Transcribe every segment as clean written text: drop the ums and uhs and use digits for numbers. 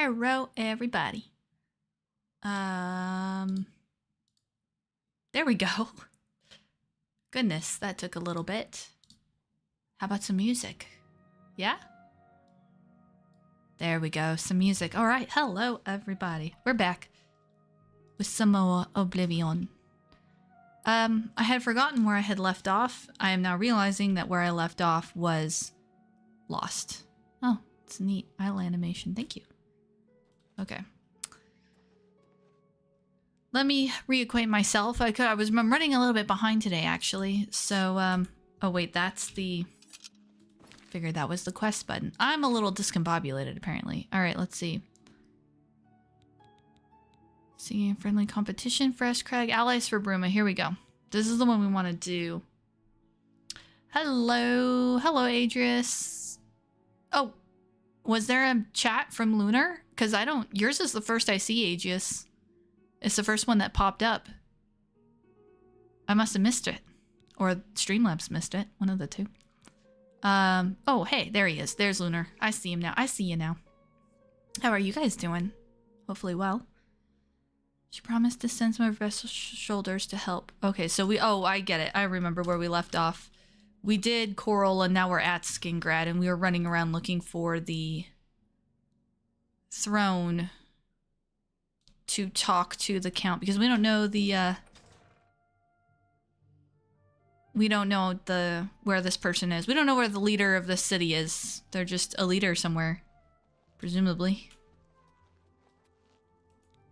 Hello, everybody. There we go. Goodness, that took a little bit. How about some music? Yeah? There we go, some music. All right, hello, everybody. We're back with some more Oblivion. I had forgotten where I had left off. I am now realizing that where I left off was lost. Oh, it's a neat idle animation. Thank you. Okay. Let me reacquaint myself. I'm running a little bit behind today, actually. So, oh wait, that's the... Figured that was the quest button. I'm a little discombobulated, apparently. All right, let's see. See, friendly competition, Fresh Crag, allies for Bruma. Here we go. This is the one we want to do. Hello. Hello, Adrius. Oh, was there a chat from Lunar? Because I don't... Yours is the first I see, Adrius. It's the first one that popped up. I must have missed it. Or Streamlabs missed it. One of the two. Oh, hey, there he is. There's Lunar. I see him now. I see you now. How are you guys doing? Hopefully well. She promised to send some of her shoulders to help. Okay, so we... Oh, I get it. I remember where we left off. We did Coral, and now we're at Skingrad, and we were running around looking for the throne to talk to the Count, because we don't know the, we don't know where this person is. We don't know where the leader of the city is. They're just a leader somewhere, presumably.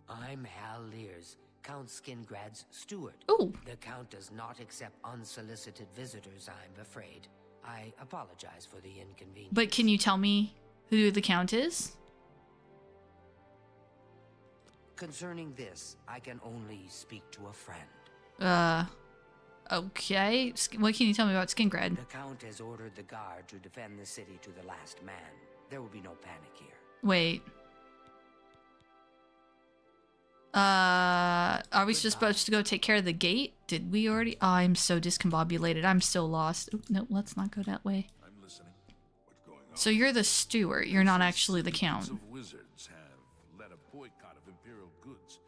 I'm Hal Lears, Count Skingrad's steward. Ooh. The Count does not accept unsolicited visitors, I'm afraid. I apologize for the inconvenience. But can you tell me who the Count is? Concerning this, I can only speak to a friend. Okay. What can you tell me about Skingrad? The Count has ordered the guard to defend the city to the last man. There will be no panic here. Wait. Are we just supposed to go take care of the gate? Did we already? Oh, I'm so discombobulated. I'm so lost. Oop, no, let's not go that way. I'm listening. What's going on? So you're the steward. You're not actually the Count. Of wizards have led a boycott of imperial goods.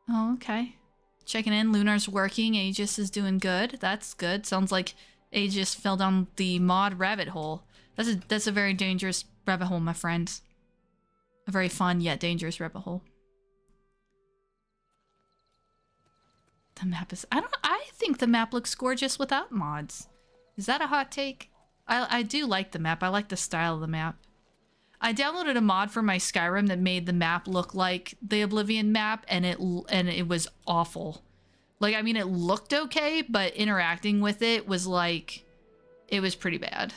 Oh, okay. Checking in. Lunar's working. Aegis is doing good. That's good. Sounds like Aegis fell down the mod rabbit hole. That's a very dangerous rabbit hole, my friend. A very fun yet dangerous rabbit hole. The map is... I think the map looks gorgeous without mods. Is that a hot take? I do like the map. I like the style of the map. I downloaded a mod for my Skyrim that made the map look like the Oblivion map, and it was awful. Like, I mean, it looked okay, but interacting with it was like... It was pretty bad.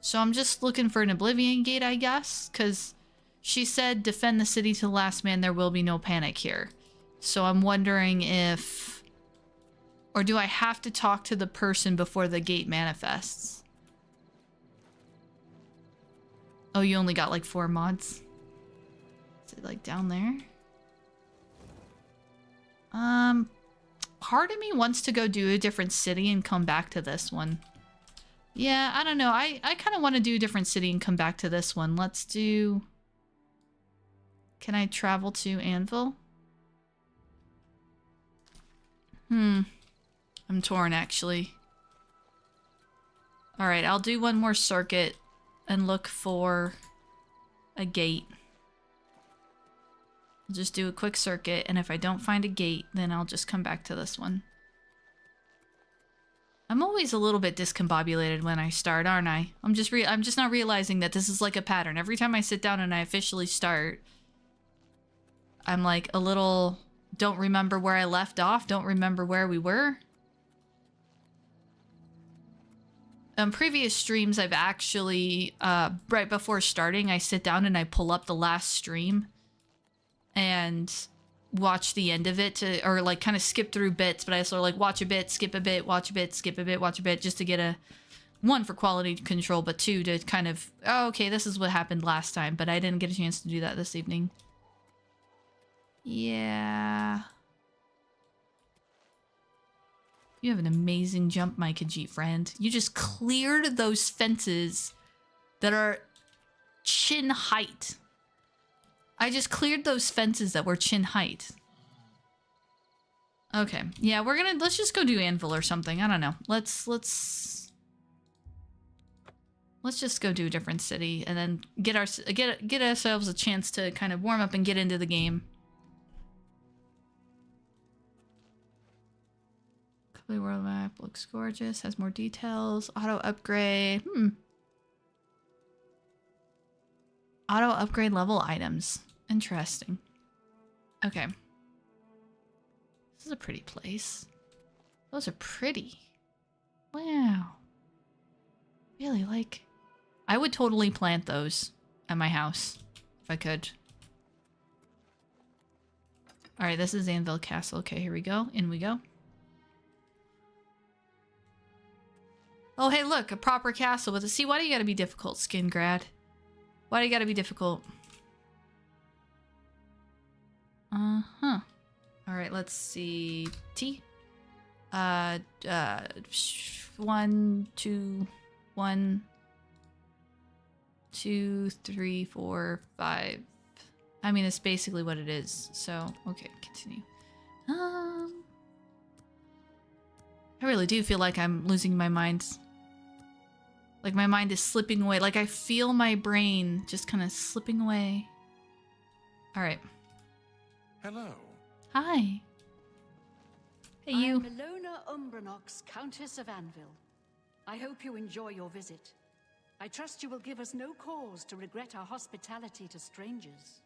So I'm just looking for an Oblivion gate, I guess, because she said defend the city to the last man, there will be no panic here. So I'm wondering if... Or do I have to talk to the person before the gate manifests? Oh, you only got like 4 mods? Is it like down there? Part of me wants to go do a different city and come back to this one. Yeah, I don't know. I kind of want to do a different city and come back to this one. Let's do... Can I travel to Anvil? I'm torn, actually. Alright, I'll do one more circuit and look for a gate. I'll just do a quick circuit, and if I don't find a gate, then I'll just come back to this one. I'm always a little bit discombobulated when I start, aren't I? I'm just not realizing that this is like a pattern. Every time I sit down and I officially start, I'm like a little... Don't remember where I left off. Don't remember where we were. Previous streams, I've actually... right before starting, I sit down and I pull up the last stream. And... watch the end of it to, or like kind of skip through bits, but I sort of like watch a bit, skip a bit, watch a bit, skip a bit, watch a bit, just to get a, 1, for quality control, but 2, to kind of, oh, okay, this is what happened last time, but I didn't get a chance to do that this evening. Yeah. You have an amazing jump, my Khajiit friend. You just cleared those fences that are chin height. I just cleared those fences that were chin height. Okay. Yeah, let's just go do Anvil or something. I don't know. Let's just go do a different city and then get ourselves a chance to kind of warm up and get into the game. Complete world map looks gorgeous, has more details, auto upgrade. Auto upgrade level items. Interesting. Okay. This is a pretty place. Those are pretty. Wow. Really, like, I would totally plant those at my house if I could. All right, this is Anvil Castle. Okay, here we go. In we go. Oh, hey, look, a proper castle with a... See, why do you gotta be difficult, Skin Grad? Why do you gotta be difficult? Uh-huh. All right, let's see. T. 1, 2, 1, 2, 3, 4, 5. I mean, it's basically what it is. So, okay, continue. I really do feel like I'm losing my mind. Like my mind is slipping away. Like I feel my brain just kind of slipping away. All right. Hello. Hi. Hey, you. I'm Milona Umbranox, Countess of Anvil. I hope you enjoy your visit. I trust you will give us no cause to regret our hospitality to strangers.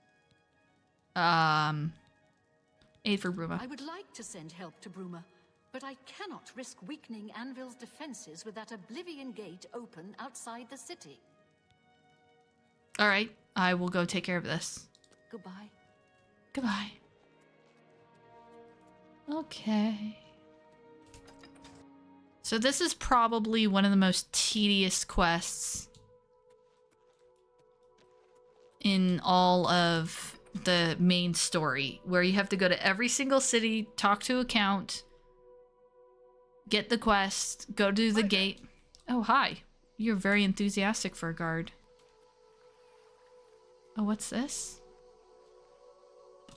Aid for Bruma. I would like to send help to Bruma, but I cannot risk weakening Anvil's defenses with that Oblivion gate open outside the city. All right, I will go take care of this. Goodbye. Goodbye. Okay. So this is probably one of the most tedious quests in all of the main story, where you have to go to every single city, talk to a count, get the quest, go to the gate. Oh, hi. You're very enthusiastic for a guard. Oh, what's this?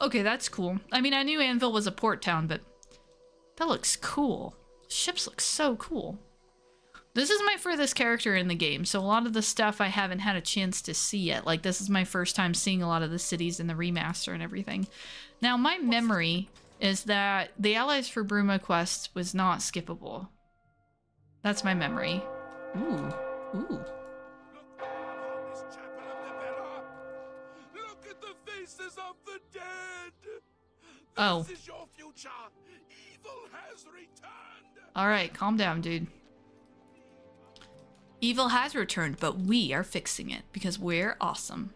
Okay, that's cool. I mean, I knew Anvil was a port town, but that looks cool. Ships look so cool. This is my furthest character in the game, so a lot of the stuff I haven't had a chance to see yet. Like, this is my first time seeing a lot of the cities in the remaster and everything. Now, my memory is that the Allies for Bruma quest was not skippable. That's my memory. Ooh. Ooh. Look at the faces of the dead. Oh. This is your future. Evil has returned. All right, calm down, dude. Evil has returned, but we are fixing it because we're awesome.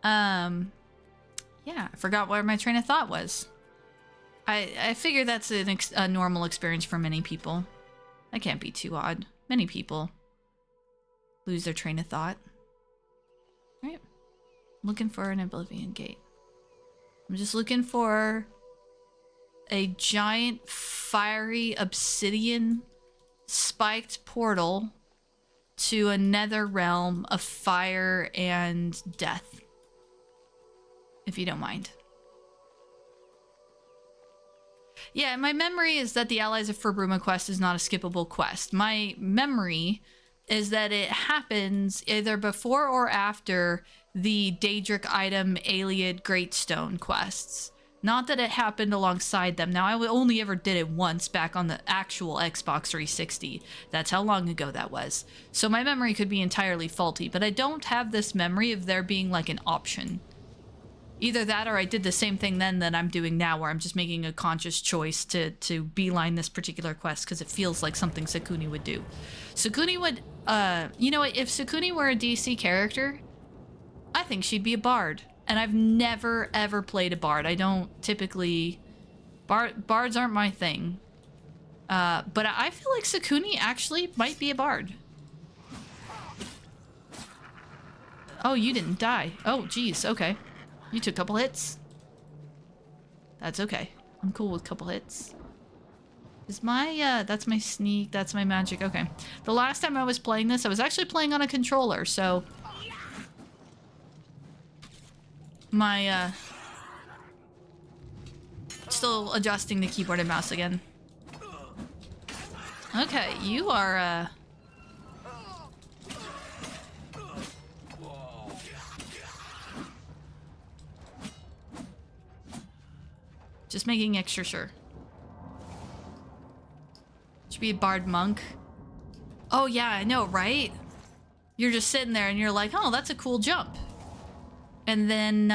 Yeah, I forgot where my train of thought was. I figure that's a normal experience for many people. That can't be too odd. Many people lose their train of thought. All right. Looking for an Oblivion gate. I'm just looking for a giant fiery obsidian spiked portal to a nether realm of fire and death. If you don't mind. Yeah, my memory is that the Allies of Bruma quest is not a skippable quest. My memory is that it happens either before or after the Daedric item Ayleid Greatstone quests. Not that it happened alongside them. Now, I only ever did it once back on the actual Xbox 360. That's how long ago that was. So my memory could be entirely faulty, but I don't have this memory of there being like an option. Either that or I did the same thing then that I'm doing now, where I'm just making a conscious choice to beeline this particular quest because it feels like something Sakuni would do. Sakuni would, you know what, if Sakuni were a DC character, I think she'd be a bard. And I've never, ever played a bard. I don't typically... Bards aren't my thing. But I feel like Sakuni actually might be a bard. Oh, you didn't die. Oh, geez. Okay. You took a couple hits. That's okay. I'm cool with a couple hits. Is my, that's my sneak, that's my magic. Okay. The last time I was playing this, I was actually playing on a controller, so... My, still adjusting the keyboard and mouse again. Okay, you are, just making extra sure. Should be a bard monk. Oh yeah, I know, right? You're just sitting there and you're like, oh, that's a cool jump. And then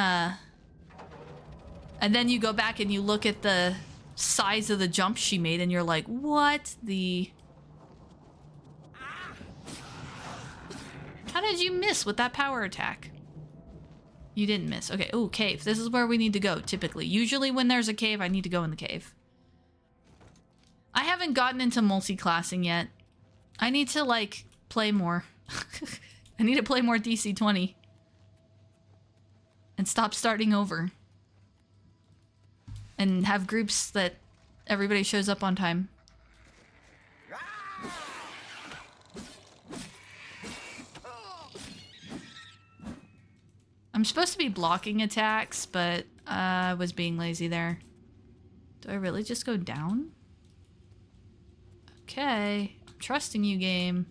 you go back and you look at the size of the jump she made and you're like, what the... How did you miss with that power attack? You didn't miss. Okay, ooh, cave. This is where we need to go, typically. Usually when there's a cave, I need to go in the cave. I haven't gotten into multi-classing yet. I need to, like, play more. I need to play more DC 20. And stop starting over. And have groups that everybody shows up on time. I'm supposed to be blocking attacks, but I was being lazy there. Do I really just go down? Okay, I'm trusting you, game.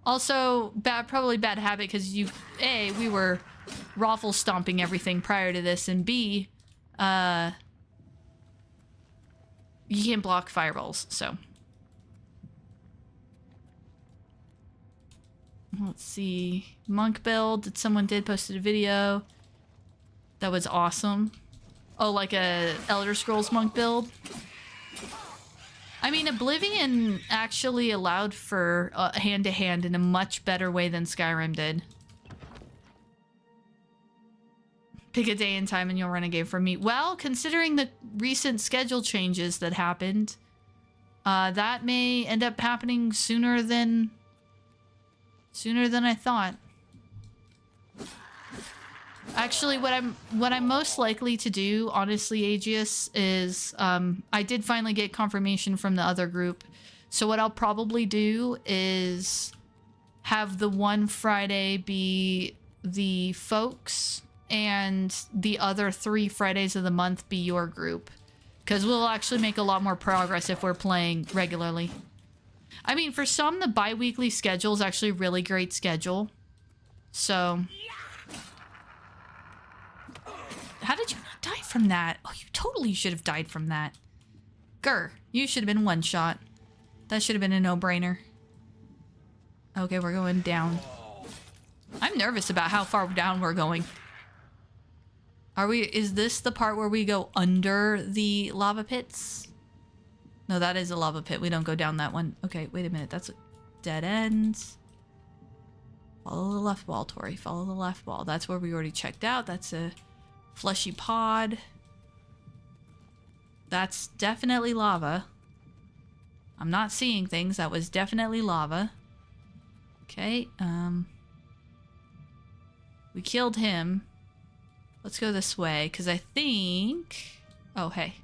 Also, probably bad habit because A, we were raffle stomping everything prior to this, and B, you can't block fireballs, so. Let's see. Monk build. Someone did posted a video. That was awesome. Oh, like a Elder Scrolls monk build? I mean, Oblivion actually allowed for hand-to-hand in a much better way than Skyrim did. Pick a day and time and you'll run a game for me. Well, considering the recent schedule changes that happened, that may end up happening sooner than I thought. Actually, what I'm most likely to do, honestly, Aegeus, is I did finally get confirmation from the other group. So what I'll probably do is have the one Friday be the folks and the other 3 Fridays of the month be your group. Because we'll actually make a lot more progress if we're playing regularly. I mean, for some, the bi-weekly schedule is actually a really great schedule. So... How did you not die from that? Oh, you totally should have died from that. Grr, you should have been one shot. That should have been a no-brainer. Okay, we're going down. I'm nervous about how far down we're going. Is this the part where we go under the lava pits? No, that is a lava pit. We don't go down that one. Okay, wait a minute. That's a dead end. Follow the left wall, Tori. Follow the left wall. That's where we already checked out. That's a fleshy pod. That's definitely lava. I'm not seeing things. That was definitely lava. Okay, we killed him. Let's go this way, because I think... Oh, hey.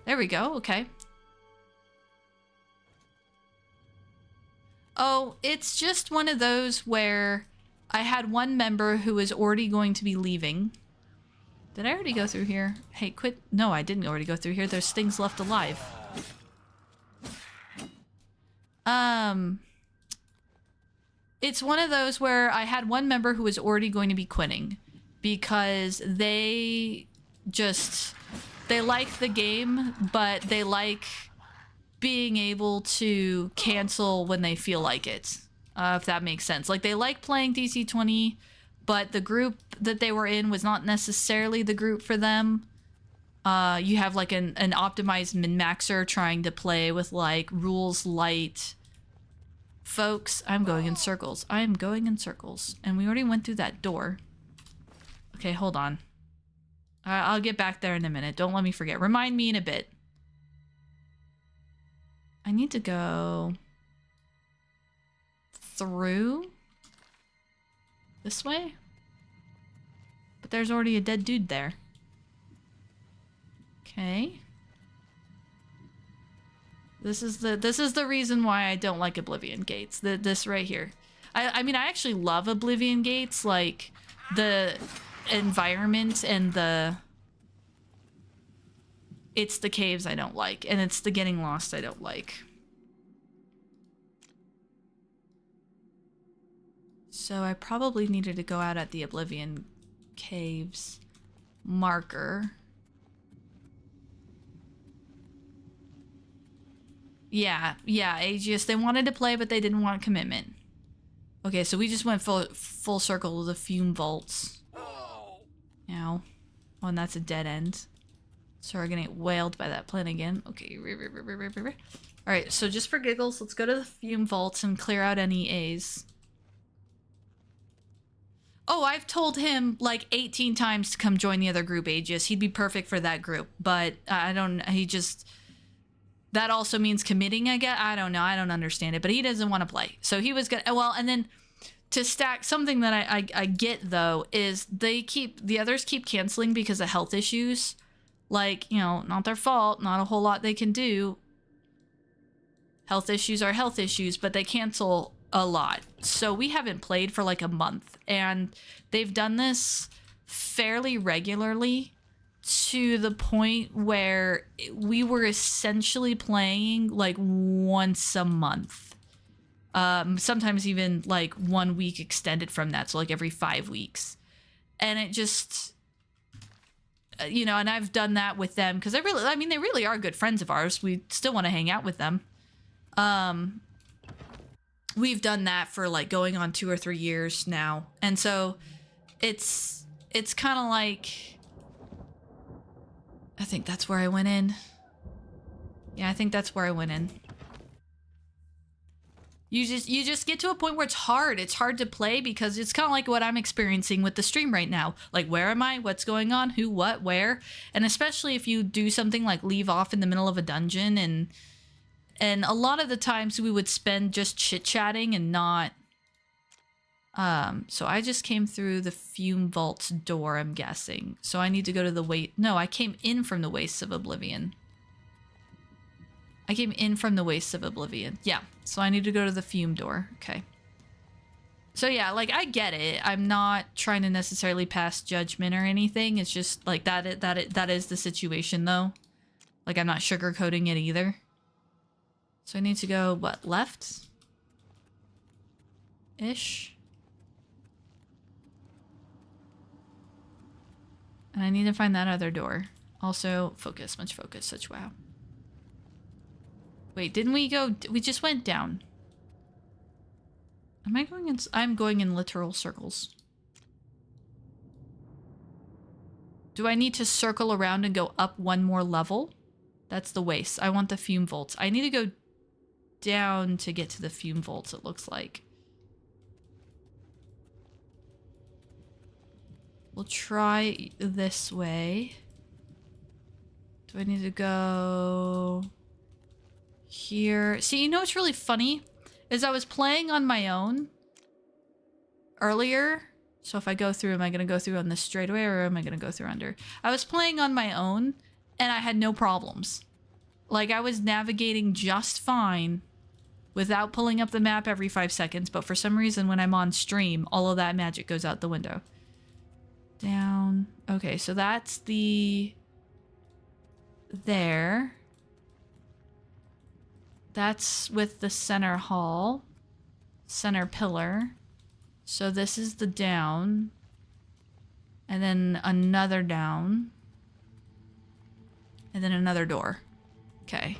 There we go, okay. Oh, it's just one of those where I had one member who was already going to be leaving. Did I already go through here? Hey, quit. No, I didn't already go through here. There's things left alive. It's one of those where I had one member who was already going to be quitting because they like the game, but they like being able to cancel when they feel like it, if that makes sense. Like, they like playing DC 20, but the group that they were in was not necessarily the group for them. You have like an optimized min-maxer trying to play with like rules light folks. I'm going in circles. I'm going in circles. And we already went through that door. Okay, hold on. I'll get back there in a minute. Don't let me forget. Remind me in a bit. I need to go through this way. there's already a dead dude there. Okay. This is the reason why I don't like Oblivion gates. This right here. I mean, I actually love Oblivion gates, like the environment and it's the caves I don't like, and it's the getting lost I don't like. So I probably needed to go out at the Oblivion caves marker. Yeah, Aegis. They wanted to play, but they didn't want commitment. Okay, so we just went full circle to the fume vaults. Now, oh, and that's a dead end. So we're gonna get whaled by that plane again. Okay. All right, so just for giggles, let's go to the fume vaults and clear out any A's. Oh, I've told him like 18 times to come join the other group, Aegis. He'd be perfect for that group, but he just... That also means committing, I guess. I don't know. I don't understand it, but he doesn't want to play. So he was gonna... Well, and then to stack something that I get, though, is the others keep canceling because of health issues. Like, you know, not their fault. Not a whole lot they can do. Health issues are health issues, but they cancel a lot. So we haven't played for like a month, and they've done this fairly regularly to the point where we were essentially playing like once a month. Sometimes even like 1 week extended from that, so like every 5 weeks. And it just, you know, and I've done that with them because they really are good friends of ours. We still want to hang out with them. We've done that for like going on 2 or 3 years now. And so it's kind of like, I think that's where I went in. Yeah, I think that's where I went in. You just get to a point where it's hard. It's hard to play because it's kind of like what I'm experiencing with the stream right now. Like, where am I? What's going on? Who, what, where? And especially if you do something like leave off in the middle of a dungeon, and a lot of the times we would spend just chit-chatting and not... So I just came through the fume vault's door, I'm guessing. So I need to go to the No, I came in from the Wastes of Oblivion. I came in from the Wastes of Oblivion. Yeah, so I need to go to the fume door. Okay. So yeah, like, I get it. I'm not trying to necessarily pass judgment or anything. It's just like that is the situation, though. Like, I'm not sugarcoating it either. So I need to go, what, left? Ish. And I need to find that other door. Also, focus, much focus, such wow. Wait, didn't we go? We just went down. Am I going in? I'm going in literal circles. Do I need to circle around and go up one more level? That's the waste. I want the fume vaults. I need to go down to get to the fume vaults, it looks like. We'll try this way. Do I need to go here? See, you know what's really funny? Is I was playing on my own earlier. So if I go through, am I going to go through on this straightaway or am I going to go through under? I was playing on my own and I had no problems. Like, I was navigating just fine without pulling up the map every 5 seconds. But for some reason, when I'm on stream, all of that magic goes out the window. Down. Okay, so that's the... There. That's with the center hall. Center pillar. So this is the down. And then another down. And then another door. Okay.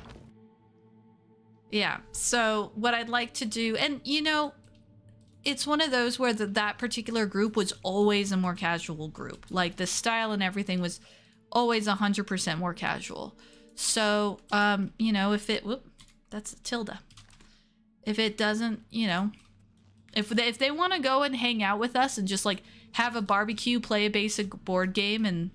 Yeah, so what I'd like to do... And, you know... It's one of those where that particular group was always a more casual group. Like, the style and everything was always 100% more casual. So, you know, if it... Whoop, that's a tilde. If it doesn't, you know... If they want to go and hang out with us and just, like, have a barbecue, play a basic board game, and,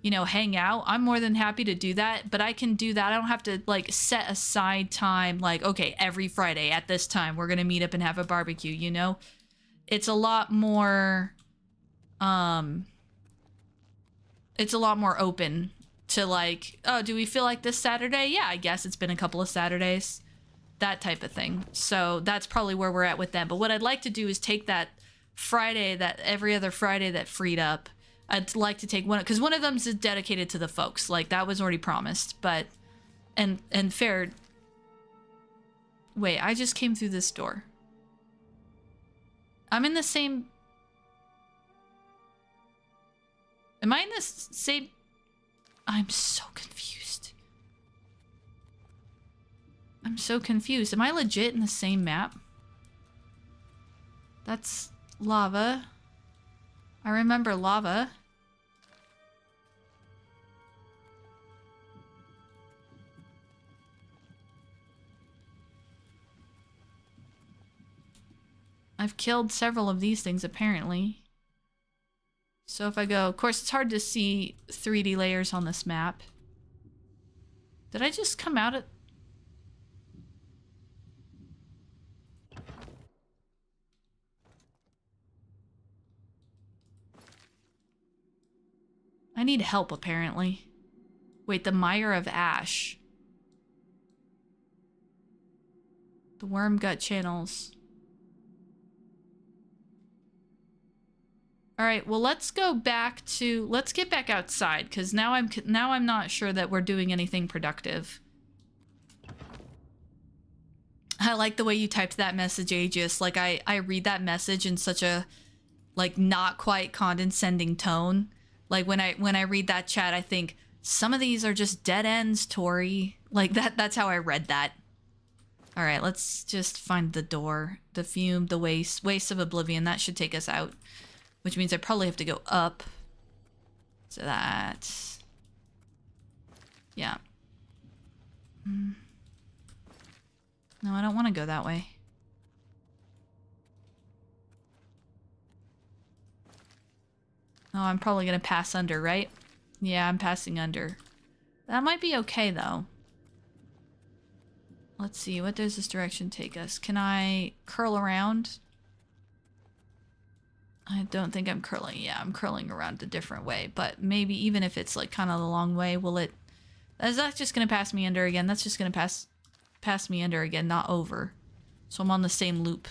you know, hang out, I'm more than happy to do that. But I can do that. I don't have to, like, set aside time, like, okay, every Friday at this time, we're going to meet up and have a barbecue, you know? It's a lot more, it's a lot more open to like, oh, do we feel like this Saturday? Yeah, I guess it's been a couple of Saturdays. That type of thing. So that's probably where we're at with them. But what I'd like to do is take that Friday, that every other Friday that freed up. I'd like to take one, because one of them is dedicated to the folks. Like, that was already promised. But, and fair. Wait, I just came through this door. I'm in the same... Am I in this same... I'm so confused. I'm so confused. Am I legit in the same map? That's lava. I remember lava. I've killed several of these things, apparently. So if I go... Of course, it's hard to see 3D layers on this map. Did I just come out at... I need help, apparently. Wait, the Mire of Ash. The worm gut channels. All right, well, let's go back to... Let's get back outside, because now I'm not sure that we're doing anything productive. I like the way you typed that message, Aegis. Like, I read that message in such a, like, not quite condescending tone. Like, when I read that chat, I think, some of these are just dead ends, Tori. Like, that's how I read that. All right, let's just find the door. The fume, the waste of Oblivion. That should take us out. Which means I probably have to go up. So that... Yeah. No, I don't want to go that way. Oh, I'm probably going to pass under, right? Yeah, I'm passing under. That might be okay, though. Let's see, what does this direction take us? Can I curl around? I don't think I'm curling. Yeah, I'm curling around a different way. But maybe even if it's like kind of the long way, will it... Is that just going to pass me under again? That's just going to pass me under again, not over. So I'm on the same loop.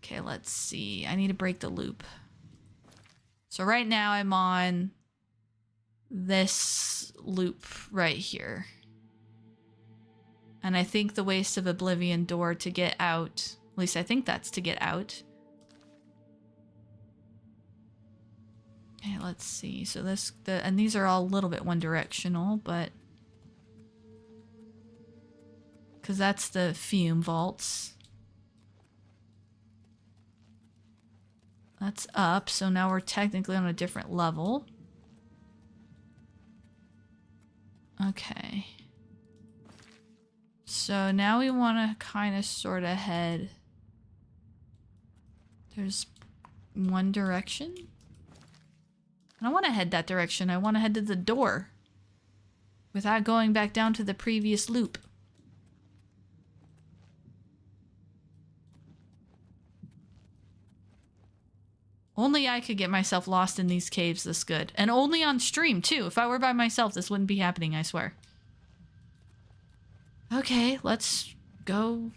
Okay, let's see. I need to break the loop. So right now I'm on this loop right here. And I think the Waste of Oblivion door to get out, at least I think that's to get out. Okay, let's see. So and these are all a little bit one directional, but because that's the fume vaults. That's up, so now we're technically on a different level. Okay. So now we want to kind of sort of head... There's one direction? I don't want to head that direction. I want to head to the door. Without going back down to the previous loop. Only I could get myself lost in these caves this good. And only on stream, too. If I were by myself, this wouldn't be happening, I swear. Okay, let's go.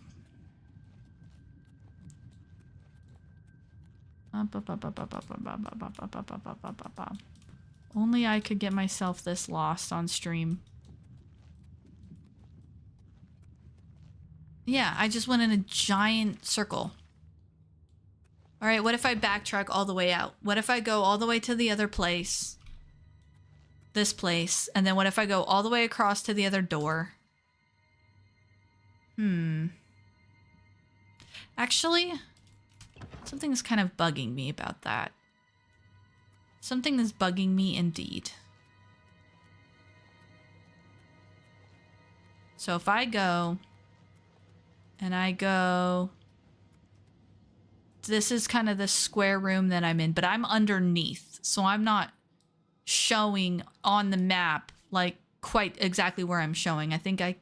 Only I could get myself this lost on stream. Yeah, I just went in a giant circle. Alright, what if I backtrack all the way out? What if I go all the way to the other place? This place. And then what if I go all the way across to the other door? Actually, something is kind of bugging me about that. Something is bugging me indeed. So if I go... And I go... This is kind of the square room that I'm in, but I'm underneath. So I'm not showing on the map, like, quite exactly where I'm showing. I think I...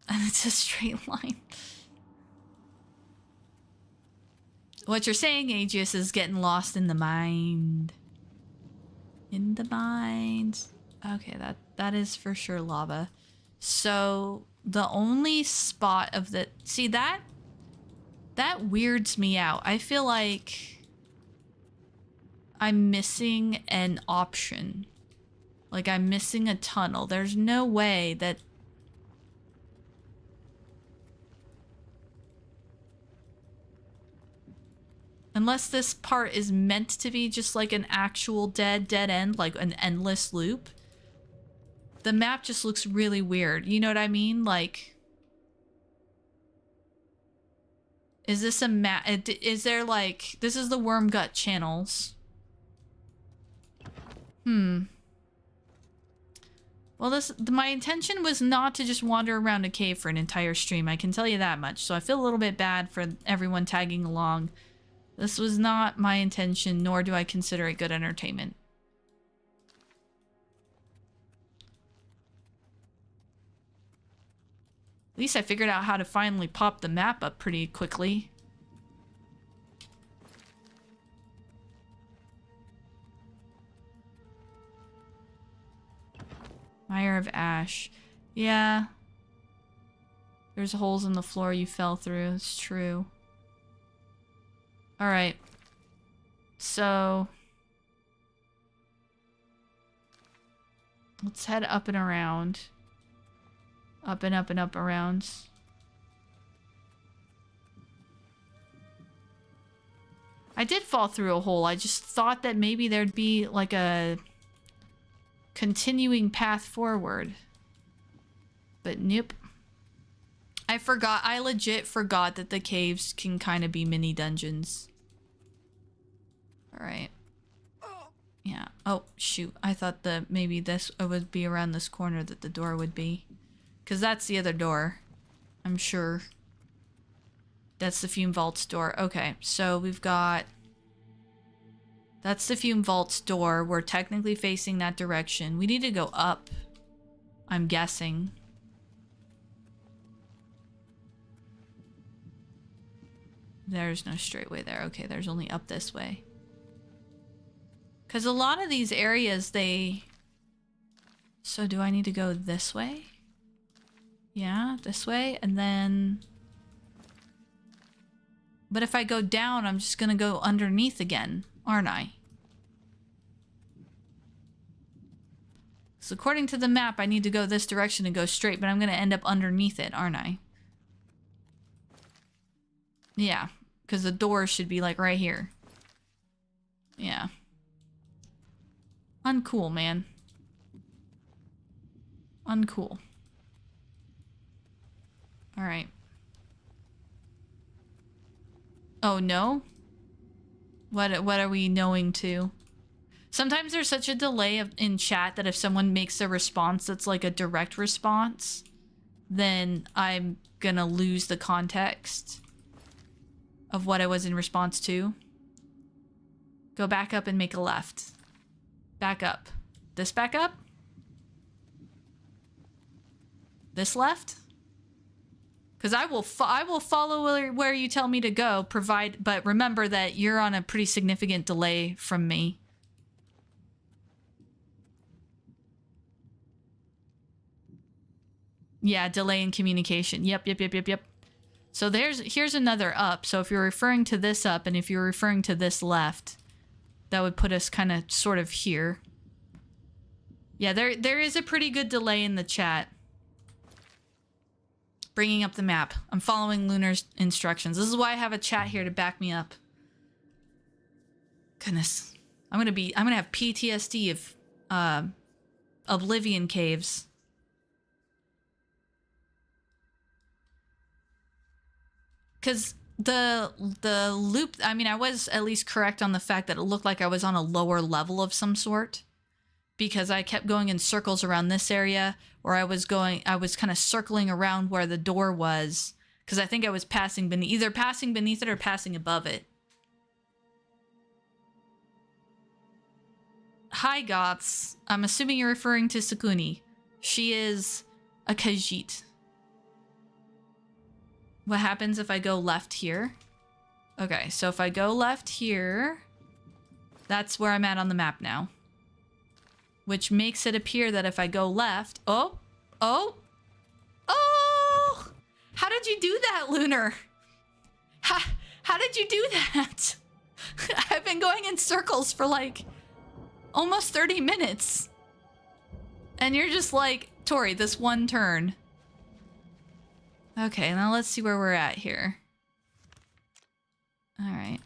And it's a straight line. What you're saying, Aegis, is getting lost in the mind. In the mind. Okay, that is for sure lava. So the only spot of the... See, that weirds me out. I feel like I'm missing an option. Like I'm missing a tunnel. There's no way that... Unless this part is meant to be just like an actual dead end, like an endless loop. The map just looks really weird. You know what I mean? Like, is this a map? Is there like, this is the worm gut channels. Well, my intention was not to just wander around a cave for an entire stream. I can tell you that much. So I feel a little bit bad for everyone tagging along. This was not my intention, nor do I consider it good entertainment. At least I figured out how to finally pop the map up pretty quickly. Mire of Ash. Yeah. There's holes in the floor you fell through. It's true. Alright. So... let's head up and around. Up and up and up around. I did fall through a hole. I just thought that maybe there'd be like a continuing path forward. But nope. I legit forgot that the caves can kind of be mini dungeons. Alright. Yeah. Oh, shoot. I thought that maybe this would be around this corner that the door would be. Because that's the other door. I'm sure. That's the Fume Vault's door. Okay, so we've got... That's the Fume Vault's door. We're technically facing that direction. We need to go up, I'm guessing. There's no straight way there. Okay, there's only up this way. Because a lot of these areas, they... So do I need to go this way? Yeah, this way, and then... But if I go down, I'm just gonna go underneath again, aren't I? So according to the map, I need to go this direction and go straight, but I'm gonna end up underneath it, aren't I? Yeah, because the door should be like right here. Yeah. Uncool, man. Uncool. Alright. Oh, no? What are we knowing to? Sometimes there's such a delay in chat that if someone makes a response that's like a direct response, then I'm gonna lose the context of what I was in response to. Go back up and make a left. Back up. This back up? This left? Because I will follow where you tell me to go, but remember that you're on a pretty significant delay from me. Yeah, delay in communication. Yep. So here's another up. So if you're referring to this up and if you're referring to this left, that would put us kind of sort of here. Yeah, there is a pretty good delay in the chat. Bringing up the map. I'm following Lunar's instructions. This is why I have a chat here to back me up. Goodness. I'm gonna have PTSD of Oblivion caves. Cause the loop, I mean, I was at least correct on the fact that it looked like I was on a lower level of some sort. Because I kept going in circles around this area, or I was kind of circling around where the door was, because I think I was either passing beneath it or passing above it. Hi, Goths. I'm assuming you're referring to Sukuni. She is a Khajiit. What happens if I go left here? Okay, so if I go left here, that's where I'm at on the map now. Which makes it appear that if I go left... Oh! Oh! Oh! How did you do that, Lunar? How did you do that? I've been going in circles for like almost 30 minutes. And you're just like, Tori, this one turn. Okay, now let's see where we're at here. All right.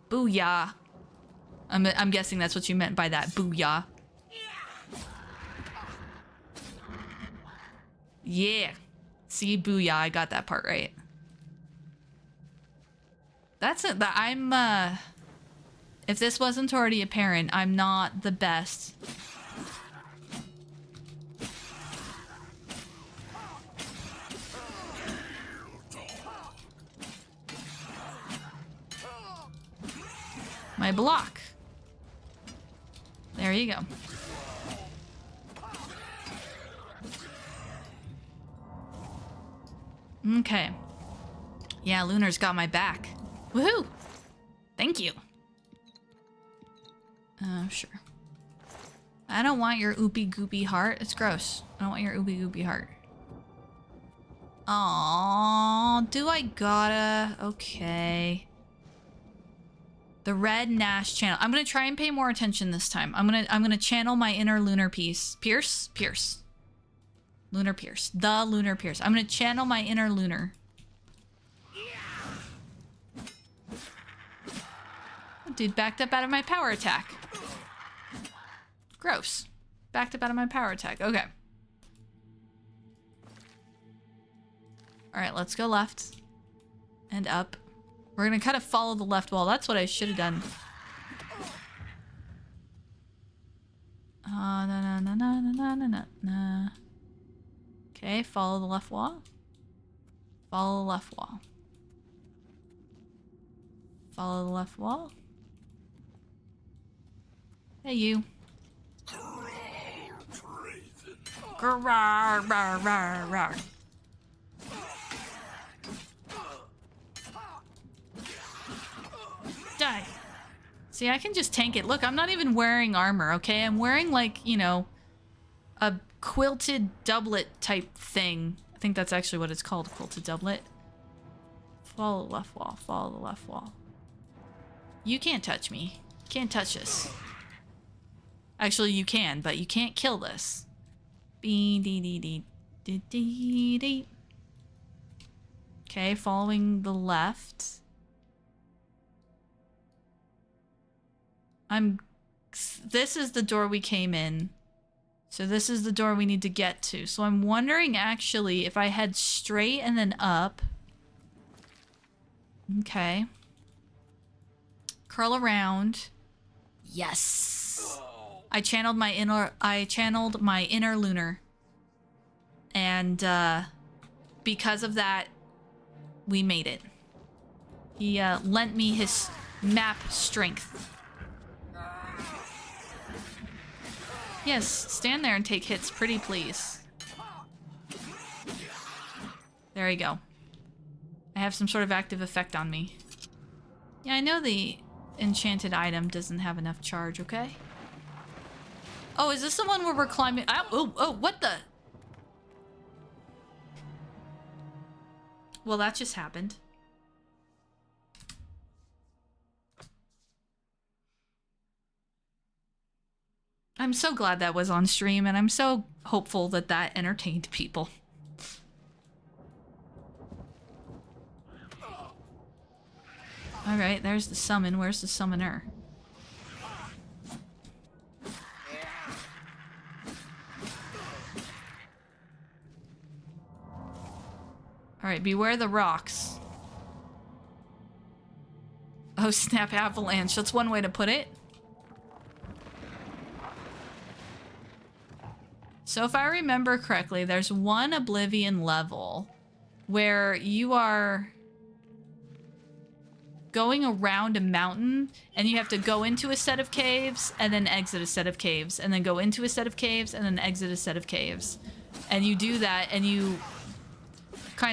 Booyah. I'm guessing that's what you meant by that. Booyah. Yeah. See, booyah. I got that part right. That's it. I'm, if this wasn't already apparent, I'm not the best. My block. There you go. Okay. Yeah, Lunar's got my back. Woohoo! Thank you. Sure. I don't want your oopy goopy heart. It's gross. I don't want your oopy goopy heart. Aww, do I gotta? Okay. The red Nash channel. I'm gonna try and pay more attention this time. I'm gonna channel my inner Lunar Pierce. Lunar Pierce. The Lunar Pierce. I'm gonna channel my inner Lunar. Oh, dude backed up out of my power attack. Gross. Backed up out of my power attack. Okay. Alright, let's go left. And up. We're gonna kind of follow the left wall. That's what I should have done. No. Okay, follow the left wall. Follow the left wall. Follow the left wall. Hey, you. Die. See, I can just tank it. Look, I'm not even wearing armor, okay? I'm wearing, like, you know, a quilted doublet type thing. I think that's actually what it's called, quilted doublet. Follow the left wall. Follow the left wall. You can't touch me. Can't touch this. Actually, you can, but you can't kill this. Okay, following the left. This is the door we came in. So this is the door we need to get to. So I'm wondering, actually, if I head straight and then up. Okay. Curl around. Yes. I channeled my inner Lunar. And because of that, we made it. He lent me his map strength. Yes, stand there and take hits, pretty please. There you go. I have some sort of active effect on me. Yeah, I know the enchanted item doesn't have enough charge, okay? Oh, is this the one where we're climbing? Oh, what the? Well, that just happened. I'm so glad that was on stream, and I'm so hopeful that that entertained people. Alright, there's the summon. Where's the summoner? Alright, beware the rocks. Oh, snap, avalanche. That's one way to put it. So if I remember correctly, there's one Oblivion level where you are going around a mountain and you have to go into a set of caves and then exit a set of caves and then go into a set of caves and then exit a set of caves. And you do that and you kind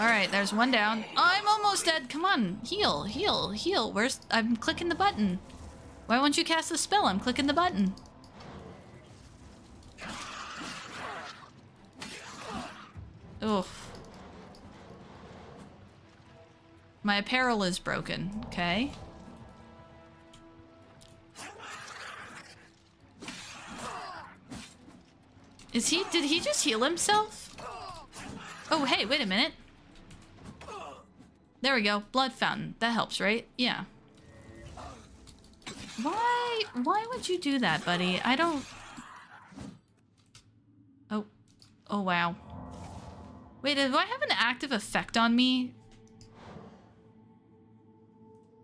Alright, there's one down. I'm almost dead. Come on. Heal, heal, heal. I'm clicking the button. Why won't you cast the spell? I'm clicking the button. Ugh. My apparel is broken. Okay. Did he just heal himself? Oh, hey, wait a minute. There we go. Blood fountain. That helps, right? Yeah. Why would you do that, buddy? I don't... Oh. Oh, wow. Wait, do I have an active effect on me?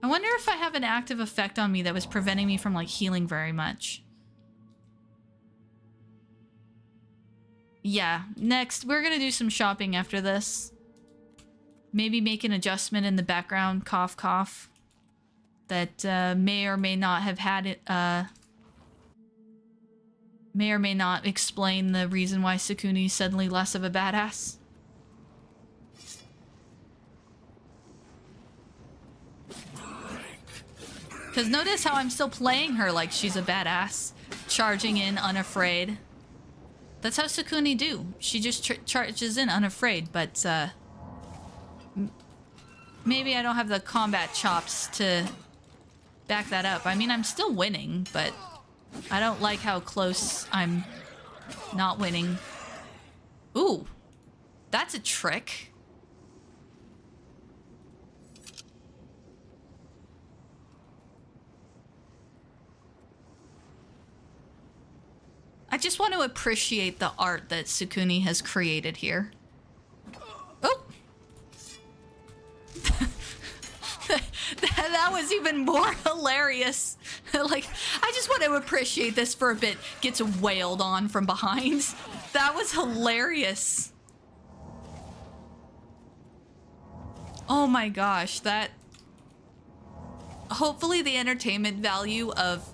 I wonder if I have an active effect on me that was preventing me from, like, healing very much. Yeah, next, we're gonna do some shopping after this. Maybe make an adjustment in the background, cough, cough. That may or may not have had it, may or may not explain the reason why Sukuni's suddenly less of a badass. Because notice how I'm still playing her like she's a badass. Charging in unafraid. That's how Sukuni do. She just charges in unafraid, but maybe I don't have the combat chops to back that up. I mean, I'm still winning, but I don't like how close I'm not winning. Ooh, that's a trick. I just want to appreciate the art that Sukuni has created here. Oh! that was even more hilarious. Like, I just want to appreciate this for a bit. Gets wailed on from behind. That was hilarious. Oh my gosh, that... Hopefully the entertainment value of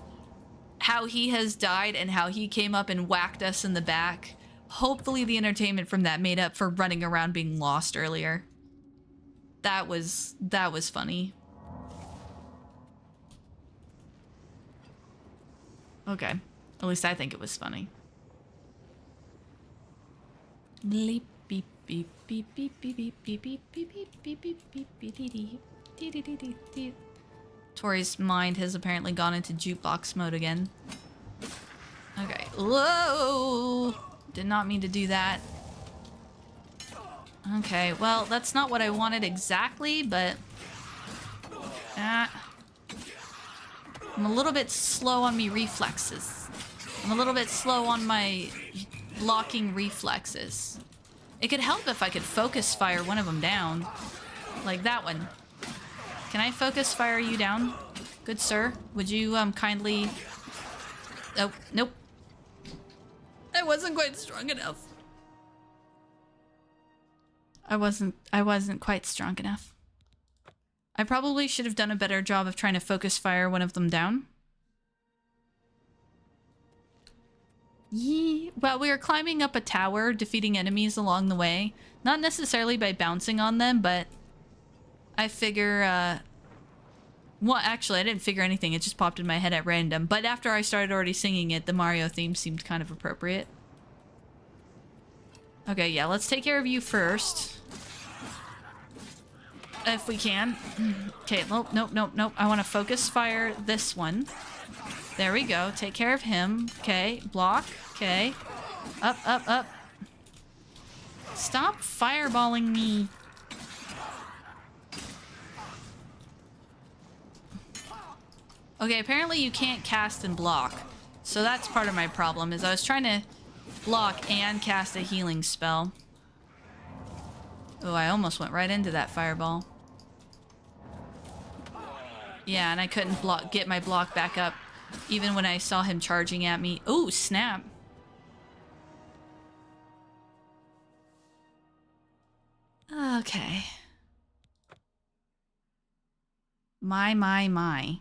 how he has died and how he came up and whacked us in the back. Hopefully the entertainment from that made up for running around being lost earlier. That was funny. Okay. At least I think it was funny. Bleep beep beep beep beep beep beep beep beep beep beep beep beep beep beep beep. Tori's mind has apparently gone into jukebox mode again. Okay. Whoa! Did not mean to do that. Okay, well, that's not what I wanted exactly, but... I'm a little bit slow on me reflexes. I'm a little bit slow on my blocking reflexes. It could help if I could focus fire one of them down. Like that one. Can I focus fire you down? Good sir. Would you kindly... Oh, nope. I wasn't quite strong enough. I wasn't quite strong enough. I probably should have done a better job of trying to focus fire one of them down. Yee. Well, we were climbing up a tower, defeating enemies along the way. Not necessarily by bouncing on them, but I figure, well, actually, I didn't figure anything. It just popped in my head at random. But after I started already singing it, the Mario theme seemed kind of appropriate. Okay, yeah, let's take care of you first. If we can. Okay, nope, nope, nope, nope. I want to focus fire this one. There we go. Take care of him. Okay, block. Okay. Up, up, up. Stop fireballing me. Okay, apparently you can't cast and block. So that's part of my problem, is I was trying to block and cast a healing spell. Oh, I almost went right into that fireball. Yeah, and I couldn't get my block back up, even when I saw him charging at me. Oh, snap. Okay. My.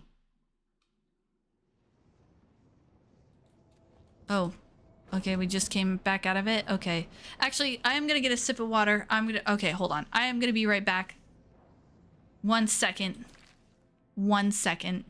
Oh. Okay, we just came back out of it. Okay. Actually, I am gonna get a sip of water. Okay, hold on. I am gonna be right back. 1 second. 1 second.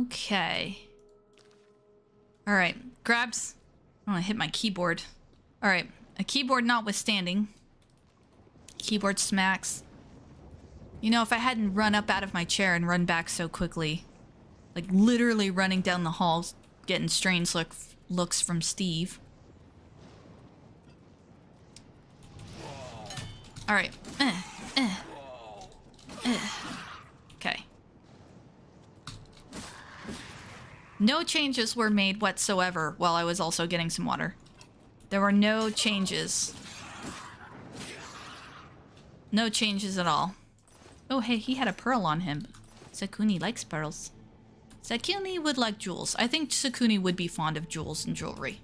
Okay. All right. Grabs. I'm gonna hit my keyboard. All right. A keyboard notwithstanding. Keyboard smacks. You know, if I hadn't run up out of my chair and run back so quickly, like literally running down the halls, getting strange looks from Steve. All right. Okay. No changes were made whatsoever while I was also getting some water. There were no changes. No changes at all. Oh, hey, he had a pearl on him. Sakuni likes pearls. Sakuni would like jewels. I think Sakuni would be fond of jewels and jewelry.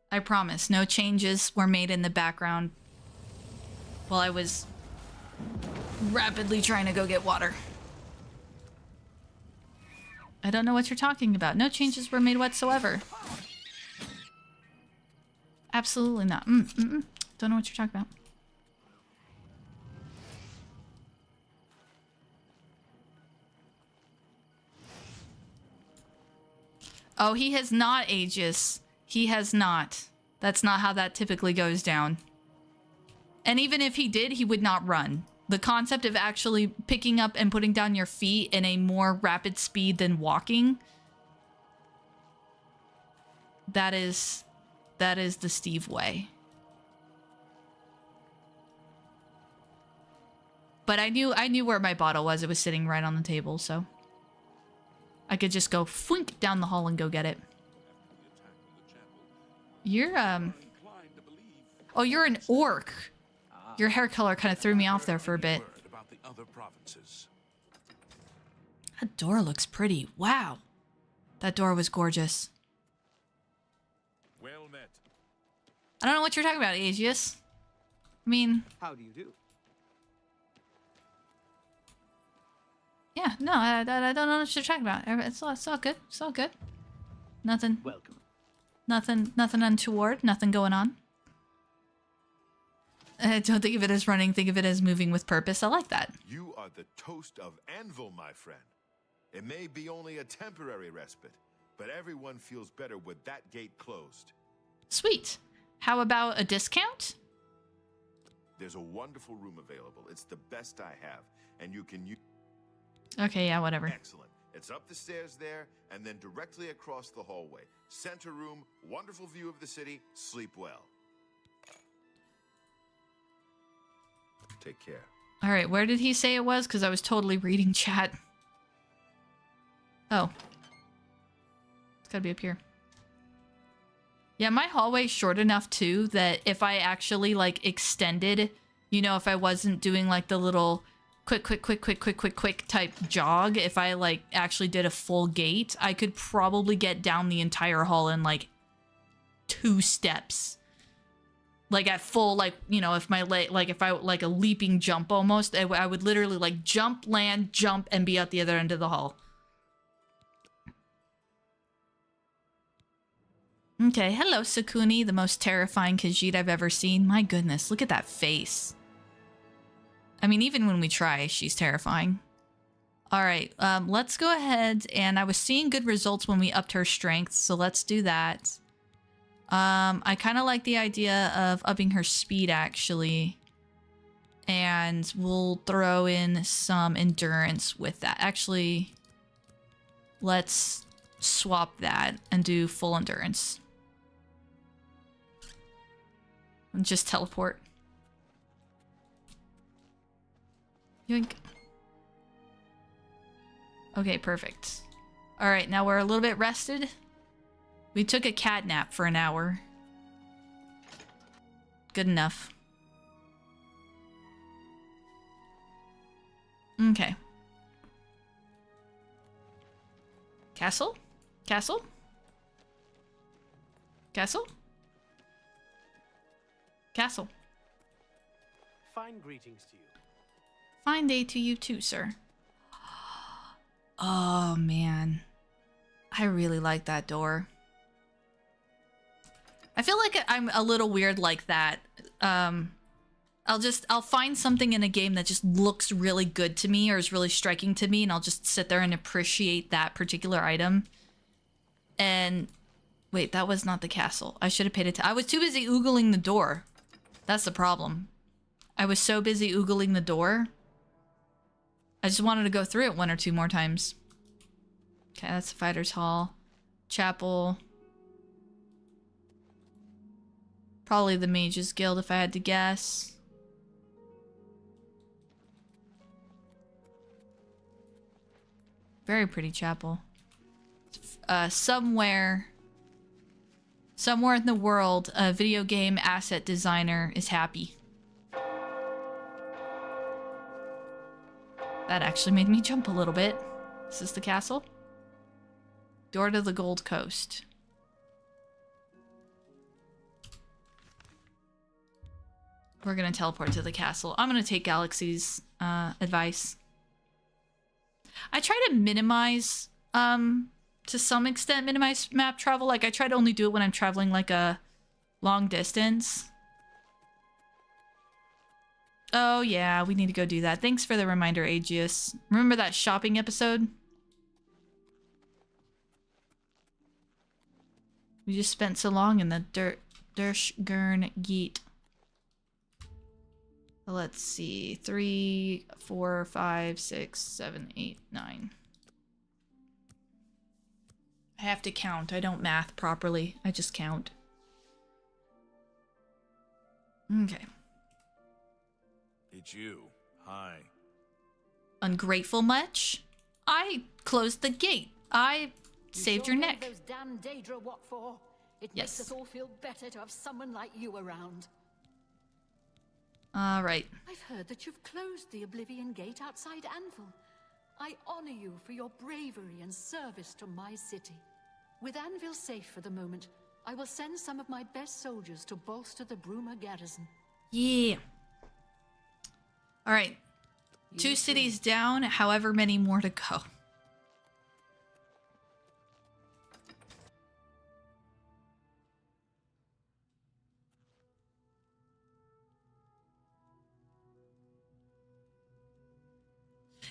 I promise, no changes were made in the background while I was rapidly trying to go get water. I don't know what you're talking about. No changes were made whatsoever. Absolutely not. Don't know what you're talking about. Oh, he has not, Aegis. He has not. That's not how that typically goes down. And even if he did, he would not run. The concept of actually picking up and putting down your feet in a more rapid speed than walking, that is the Steve way. But I knew where my bottle was. It was sitting right on the table, so I could just go fwink down the hall and go get it. You're, oh, you're an orc. Your hair color kind of threw me off there for a bit. That door looks pretty. Wow. That door was gorgeous. Well met. I don't know what you're talking about, Aegis. I mean... How do you do? Yeah, no, I don't know what you're talking about. It's all good. It's all good. Nothing. Welcome. Nothing untoward. Nothing going on. Don't think of it as running. Think of it as moving with purpose. I like that. You are the toast of Anvil, my friend. It may be only a temporary respite, but everyone feels better with that gate closed. Sweet. How about a discount? There's a wonderful room available. It's the best I have, and you can use... Okay, yeah, whatever. Excellent. It's up the stairs there, and then directly across the hallway. Center room, wonderful view of the city. Sleep well. Take care. All right, where did he say it was? Because I was totally reading chat. Oh. It's gotta be up here. Yeah, my hallway's short enough, too, that if I actually, like, extended, you know, if I wasn't doing, like, the little quick type jog, if I, like, actually did a full gate, I could probably get down the entire hall in, like, 2 steps. Like, at full, like, you know, if my leg, like, if I, like, a leaping jump almost, I would literally, like, jump, land, jump, and be at the other end of the hall. Okay, hello, Sakuni, the most terrifying Khajiit I've ever seen. My goodness, look at that face. I mean, even when we try, she's terrifying. All right, let's go ahead, and I was seeing good results when we upped her strength, so let's do that. I kind of like the idea of upping her speed, actually. and we'll throw in some endurance with that. Actually, let's swap that and do full endurance. And just teleport. Yoink. Okay, perfect. All right, now we're a little bit rested. We took a cat nap for an hour. Good enough. Okay. Castle? Castle? Castle? Castle. Fine greetings to you. Fine day to you too, sir. Oh, man. I really like that door. I feel like I'm a little weird like that. I'll find something in a game that just looks really good to me or is really striking to me, and I'll just sit there and appreciate that particular item. And wait, that was not the castle. I should have paid attention. I was too busy oogling the door. That's the problem. I was so busy oogling the door. I just wanted to go through it one or two more times. Okay, that's the Fighter's Hall. Chapel. Probably the Mage's Guild if I had to guess. Very pretty chapel. Somewhere in the world, a video game asset designer is happy. That actually made me jump a little bit. Is this the castle? Door to the Gold Coast. We're gonna teleport to the castle. I'm gonna take Galaxy's advice. I try to minimize, to some extent, minimize map travel. Like, I try to only do it when I'm traveling, like, a long distance. Oh, yeah, we need to go do that. Thanks for the reminder, Aegeus. Remember that shopping episode? We just spent so long in the Durshgurn Geet. Let's see. 3, 4, 5, 6, 7, 8, 9. I have to count. I don't math properly. I just count. Okay. It's you. Hi. Ungrateful much? I closed the gate. I saved your neck. Those damn Daedra what for? It Yes. makes us all feel better to have someone like you around. All right. I've heard that you've closed the Oblivion Gate outside Anvil. I honor you for your bravery and service to my city. With Anvil safe for the moment, I will send some of my best soldiers to bolster the Bruma garrison. Yeah. All right. You 2 too. cities down, however many more to go.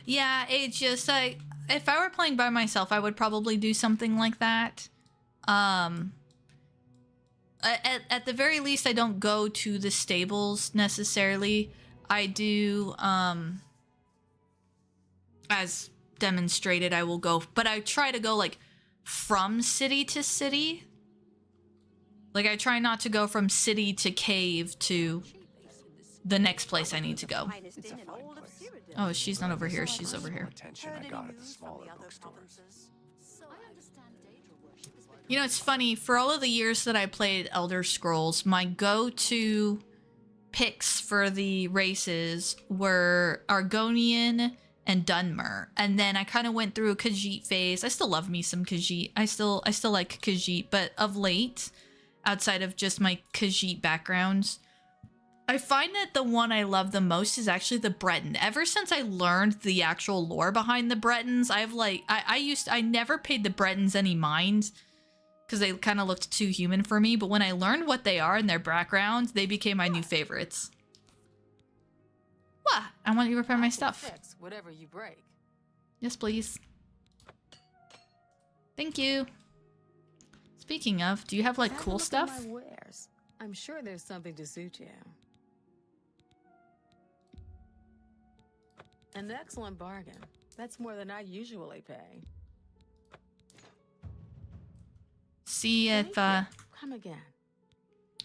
Yeah, it's just like, if I were playing by myself, I would probably do something like that. At the very least, I don't go to the stables necessarily. I do, as demonstrated, I will go, but I try to go like from city to city. Like, I try not to go from city to cave to the next place I need to go. It's a fine place. Oh, she's not over here. She's over here. Attention I got at the smaller bookstores. I understand Daedra worship is the You know, it's funny. For all of the years that I played Elder Scrolls, my go-to picks for the races were Argonian and Dunmer. And then I kind of went through a Khajiit phase. I still love me some Khajiit. I still like Khajiit, but of late, outside of just my Khajiit backgrounds, I find that the one I love the most is actually the Breton. Ever since I learned the actual lore behind the Bretons, I never paid the Bretons any mind because they kind of looked too human for me. But when I learned what they are and their background, they became my new favorites. What? I want you to repair my stuff. Fix whatever you break. Yes, please. Thank you. Speaking of, do you have like Have a cool look at stuff? my wares. I'm sure there's something to suit you. An excellent bargain. That's more than I usually pay. See Thank if you. Come again.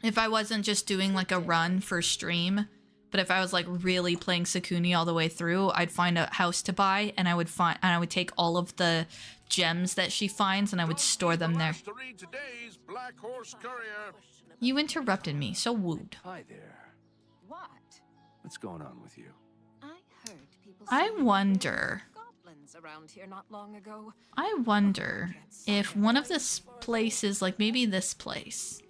if I wasn't just doing like a run for stream, but if I was like really playing Sakuni all the way through, I'd find a house to buy and I would take all of the gems that she finds and I would store them there. To read today's Black Horse Courier. You interrupted me, so wooed. Hi there. What? What's going on with you? I heard people I saying wonder. there were goblins around here not long ago. I wonder if one of this places, like maybe this place,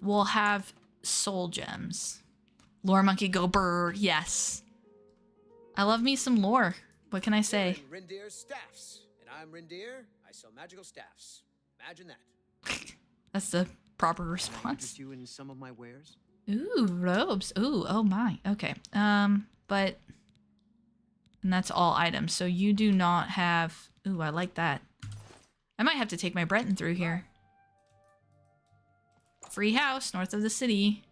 will have soul gems. Lore monkey go brr, yes. I love me some lore. What can I say? Rindir's staffs, and I'm Rindir. I sell magical staffs. Imagine that. That's the proper Can I response. interest you in some of my wares? Ooh, robes. Ooh, oh my. Okay. But and that's all items. So you do not have. Ooh, I like that. I might have to take my Breton through here. Free house north of the city.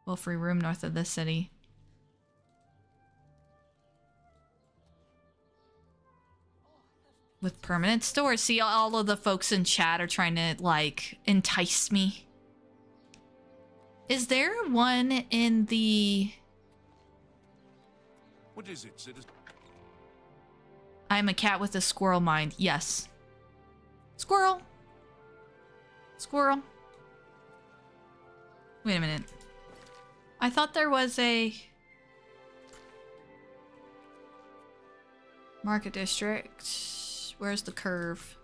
Well, free room north of the city. With permanent stores. See, all of the folks in chat are trying to, like, entice me. Is there one in the... What is it, citizen? I'm a cat with a squirrel mind. Yes. Squirrel. Squirrel. Wait a minute. I thought there was a... Market district. Where's the curve?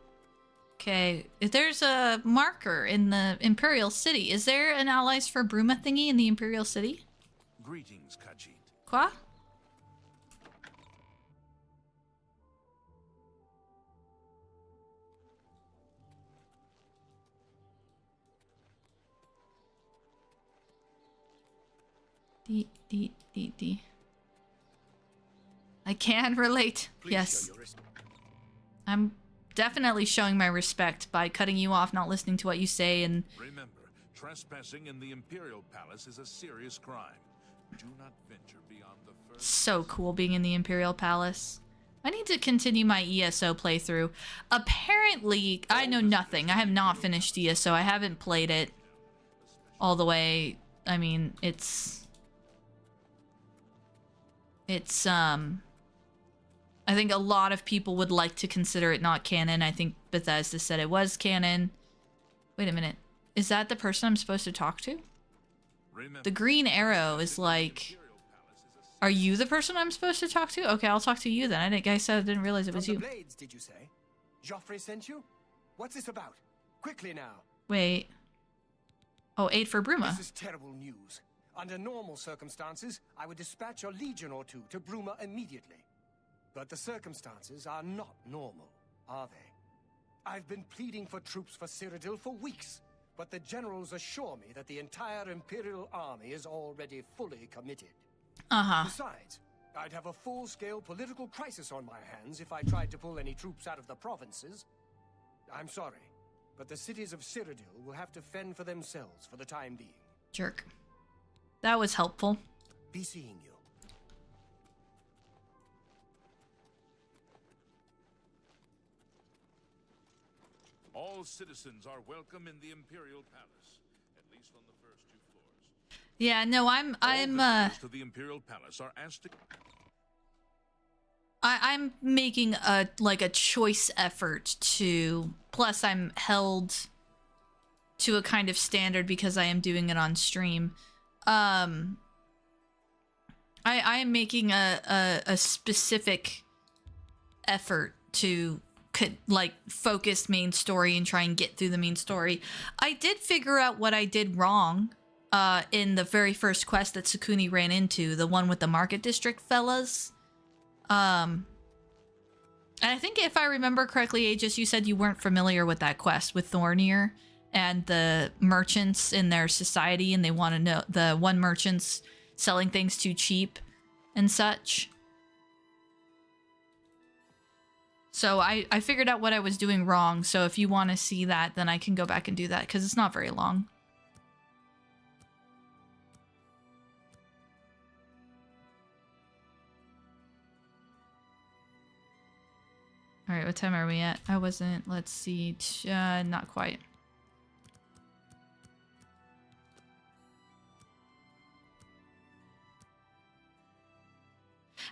Okay. If there's a marker in the Imperial City, is there an Allies for Bruma thingy in the Imperial City? Greetings, Khajiit. Quoi? D. I can relate. Please yes. show your respect. I'm definitely showing my respect by cutting you off, not listening to what you say, and Remember, trespassing in the Imperial Palace is a serious crime. Do not venture beyond the first... so cool being in the Imperial Palace. I need to continue my ESO playthrough. Apparently, I know nothing. I have not finished ESO. I haven't played it all the way. I mean, it's I think a lot of people would like to consider it not canon. I think Bethesda said it was canon. Wait a minute. Is that the person I'm supposed to talk to? Remember, The green arrow is like... Are you the person I'm supposed to talk to? Okay, I'll talk to you then. I didn't realize it was From you. the Blades, did you say? Joffrey sent you? What's this about? Quickly now. Wait. Oh, aid for Bruma. This is terrible news. Under normal circumstances, I would dispatch a legion or two to Bruma immediately. But the circumstances are not normal, are they? I've been pleading for troops for Cyrodiil for weeks, but the generals assure me that the entire Imperial army is already fully committed. Uh-huh. Besides, I'd have a full-scale political crisis on my hands if I tried to pull any troops out of the provinces. I'm sorry, but the cities of Cyrodiil will have to fend for themselves for the time being. Jerk. That was helpful. Be seeing you. all citizens are welcome in the Imperial Palace, at least on the first 2 floors. Yeah, no, I'm All visitors to the Imperial Palace are asked to... I'm making a choice effort to, plus I'm held to a kind of standard because I am doing it on stream. I am making a specific effort to focus main story and try and get through the main story. I did figure out what I did wrong in the very first quest that Sakuni ran into, the one with the market district fellas. And I think if I remember correctly, Aegis, you said you weren't familiar with that quest with Thornir and the merchants in their society, and they want to know the one merchant's selling things too cheap and such. So I figured out what I was doing wrong. So if you want to see that, then I can go back and do that because it's not very long. Alright, what time are we at? I wasn't, let's see, not quite.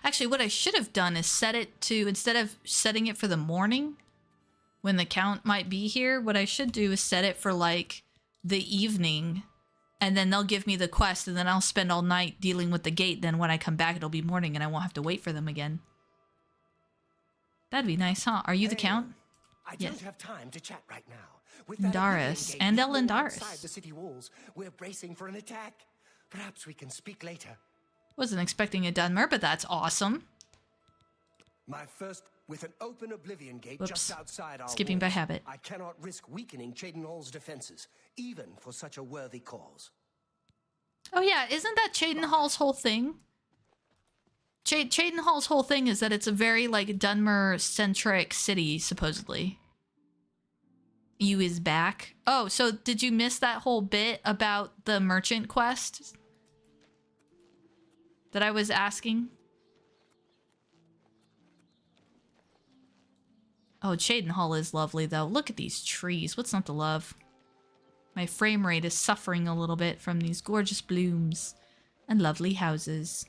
Actually, what I should have done is set it to, instead of setting it for the morning, when the count might be here, what I should do is set it for, like, the evening, and then they'll give me the quest, and then I'll spend all night dealing with the gate, then when I come back, it'll be morning, and I won't have to wait for them again. That'd be nice, huh? Are you the count? I Yes. don't have time to chat right now. With Daris and Elendaris. Outside the city walls, we're bracing for an attack. Perhaps we can speak later. Wasn't expecting a Dunmer, but that's awesome. My first, with an open Oblivion gate Whoops. just outside our Skipping by walls, habit. I cannot risk weakening Cheydinhall's defenses, even for such a worthy cause. Oh yeah, isn't that Cheydinhall's whole thing? Cheydinhall's whole thing is that it's a very, like, Dunmer-centric city, supposedly. You is back. Oh, so did you miss that whole bit about the merchant quest that I was asking? Oh, Cheydinhall is lovely, though. Look at these trees. What's not to love? My frame rate is suffering a little bit from these gorgeous blooms and lovely houses.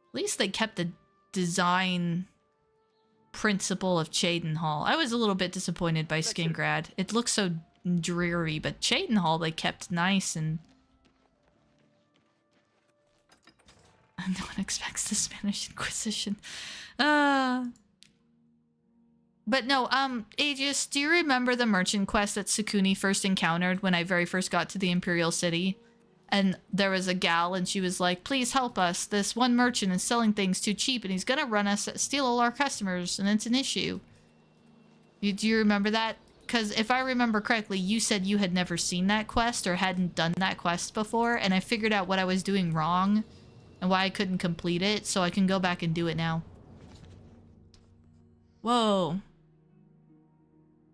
At least they kept the design principle of Cheydinhall. I was a little bit disappointed by Skingrad. It looks so dreary, but Cheydinhall they kept nice and... No one expects the Spanish Inquisition. But no, Aegis, do you remember the merchant quest that Sukuni first encountered when I very first got to the Imperial City? And there was a gal and she was like, please help us. This one merchant is selling things too cheap and he's gonna run us, steal all our customers, and it's an issue. Do you remember that? Because if I remember correctly, you said you had never seen that quest or hadn't done that quest before, and I figured out what I was doing wrong and why I couldn't complete it, so I can go back and do it now. Whoa.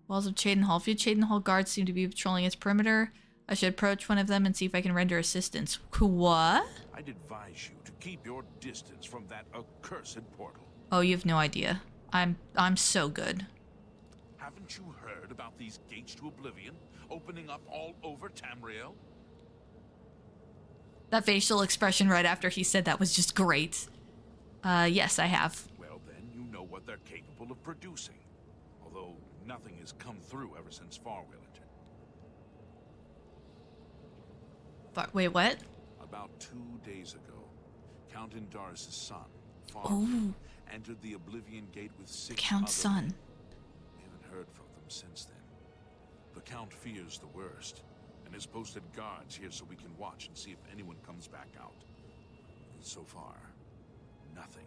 Walls of Cheydinhall. Few Cheydinhall guards seem to be patrolling its perimeter. I should approach one of them and see if I can render assistance. What? I'd advise you to keep your distance from that accursed portal. Oh, you have no idea. I'm so good. Haven't you heard about these gates to Oblivion opening up all over Tamriel? That facial expression right after he said that was just great. Yes, I have. Well, then you know what they're capable of producing. Although nothing has come through ever since Farwell entered. Wait, what? About 2 days ago, Count Indaris' son, Farwell, entered the Oblivion Gate with 6 Count's other son. men. We haven't heard from them since then. The Count fears the worst, and has posted guards here so we can watch and see if anyone comes back out. So far, nothing.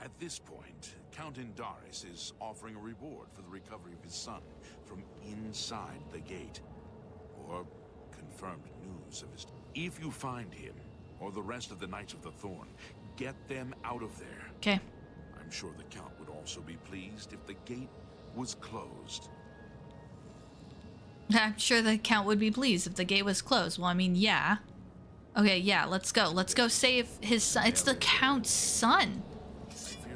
At this point, Count Indaris is offering a reward for the recovery of his son from inside the gate, or confirmed news of his... If you find him, or the rest of the Knights of the Thorn, get them out of there. Okay. I'm sure the Count would also be pleased if the gate was closed. I'm sure the Count would be pleased if the gate was closed. Well, I mean, yeah. Okay, yeah, let's go. Let's go save his son. It's the Count's son.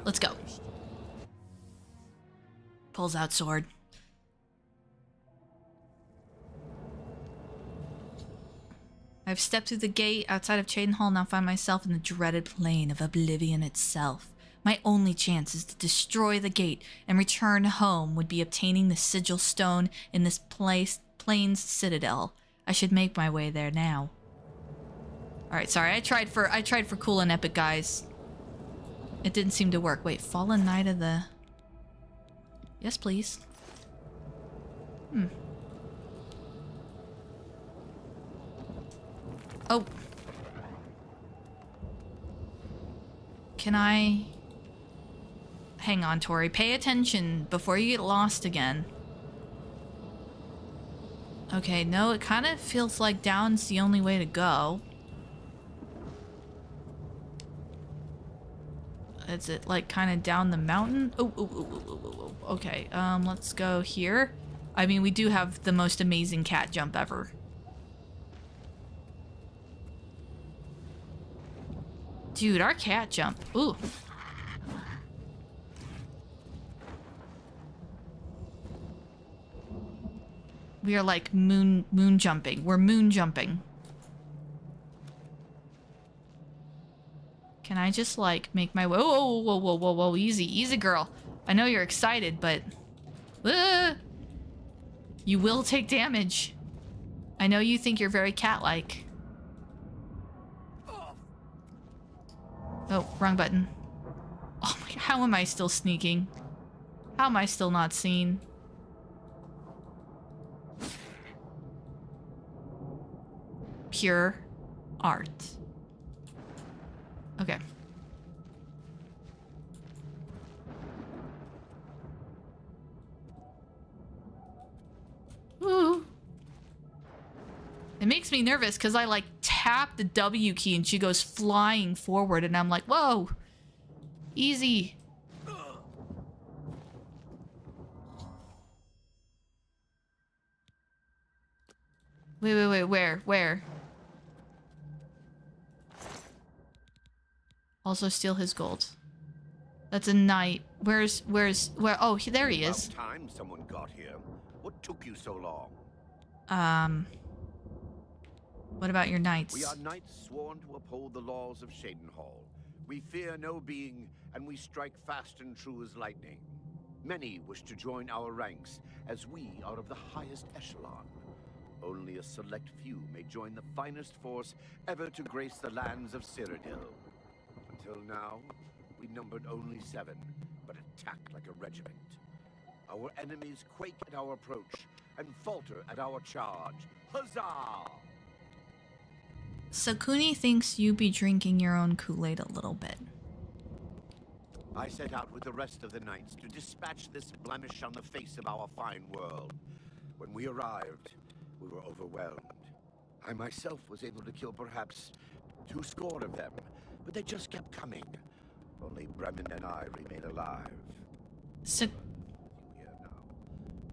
Let's go. Pulls out sword. I've stepped through the gate outside of Cheydinhall, now find myself in the dreaded plain of Oblivion itself. My only chance is to destroy the gate and return home would be obtaining the sigil stone in this plains citadel. I should make my way there now. Alright, sorry, I tried for cool and epic, guys. It didn't seem to work. Wait, Fallen Knight of the... Yes, please. Oh. Can I... Hang on, Tori. Pay attention before you get lost again. Okay, no, it kind of feels like down's the only way to go. Is it like kind of down the mountain? Oh. Okay, let's go here. I mean, we do have the most amazing cat jump ever. Dude, our cat jump. Ooh. We are like moon jumping. We're moon jumping. Can I just like make my way? Whoa, whoa, whoa, whoa, whoa, easy, easy, girl. I know you're excited, but you will take damage. I know you think you're very cat-like. Oh, wrong button. Oh my, how am I still sneaking? How am I still not seen? Pure art. Okay. Ooh. It makes me nervous because I like tap the W key and she goes flying forward and I'm like, whoa, easy. Wait, where? Also steal his gold. That's a knight. Where? Oh, there he is. About time someone got here. What took you so long? What about your knights? We are knights sworn to uphold the laws of Shadenhall. We fear no being, and we strike fast and true as lightning. Many wish to join our ranks, as we are of the highest echelon. Only a select few may join the finest force ever to grace the lands of Cyrodiil. Until now, we numbered only 7, but attacked like a regiment. Our enemies quake at our approach, and falter at our charge. Huzzah! Sakuni thinks you be drinking your own Kool-Aid a little bit. I set out with the rest of the knights to dispatch this blemish on the face of our fine world. When we arrived, we were overwhelmed. I myself was able to kill perhaps 200 of them, but they just kept coming. Only Bremen and I remain alive. So Here now.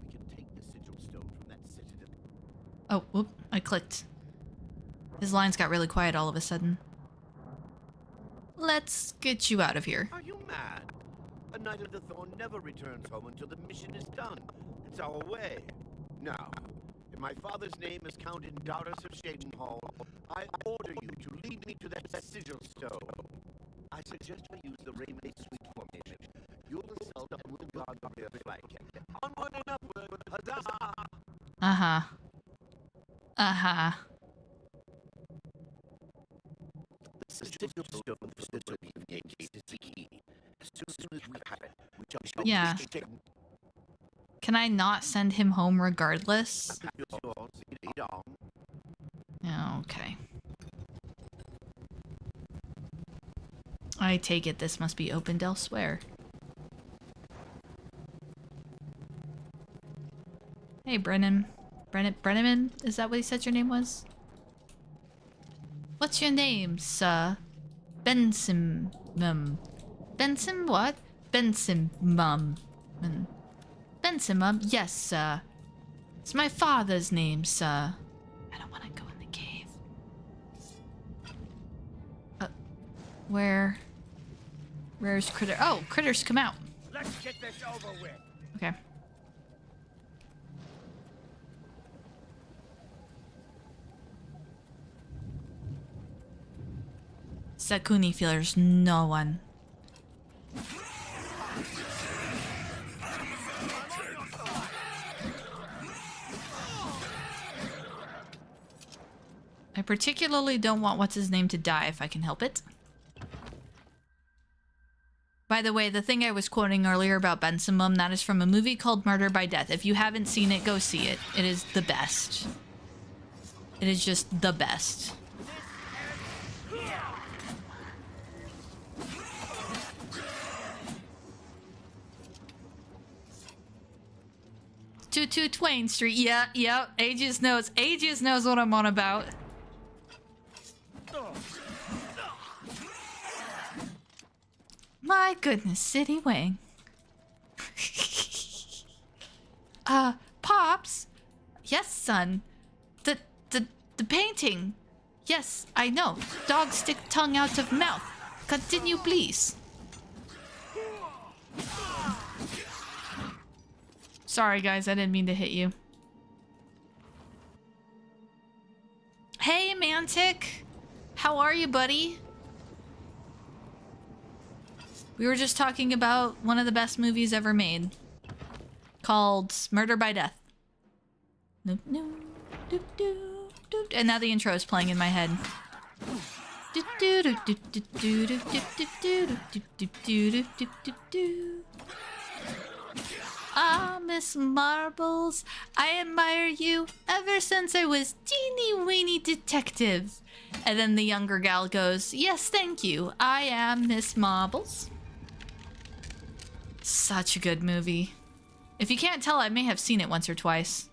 We can take the sigil stone from that citadel. oh, whoop, I clicked. His lines got really quiet all of a sudden. Let's get you out of here. Are you mad? A Knight of the Thorn never returns home until the mission is done. It's our way. Now, in my father's name as Count Indarius of Shadenhall, I order you to lead me to that sigil stone. I suggest we use the Raymond Suite formation. You'll assault up with the guard on their flank. Onward and upward, huzzah! Uh-huh. Uh-huh. The sigil stone for this Oblivion gate is the key. As soon as we have it, we jump Yeah. Can I not send him home regardless? Okay. I take it this must be opened elsewhere. Hey, Brennan. Brenneman? Is that what he said your name was? What's your name, sir? Benson. Benson what? Benson Mum. Benson Mum? Yes, sir. It's my father's name, sir. I don't want to go in the cave. Where's Critter? Oh, Critter's come out. Let's get this over with. Okay. Sakuni fears no one. I particularly don't want what's-his-name to die if I can help it. By the way, the thing I was quoting earlier about Bensumum, that is from a movie called Murder by Death. If you haven't seen it, go see it. It is the best. It is just the best. Two Twain Street. Yeah. Aegis knows what I'm on about. My goodness, City Wing. Pops? Yes, son. The painting. Yes, I know. Dog stick tongue out of mouth. Continue, please. Sorry, guys, I didn't mean to hit you. Hey, Mantic. How are you, buddy? We were just talking about one of the best movies ever made, called Murder by Death. And now the intro is playing in my head. Ah, Miss Marbles, I admire you ever since I was teeny-weeny detective. And then the younger gal goes, yes, thank you. I am Miss Marbles. Such a good movie. If you can't tell, I may have seen it once or twice.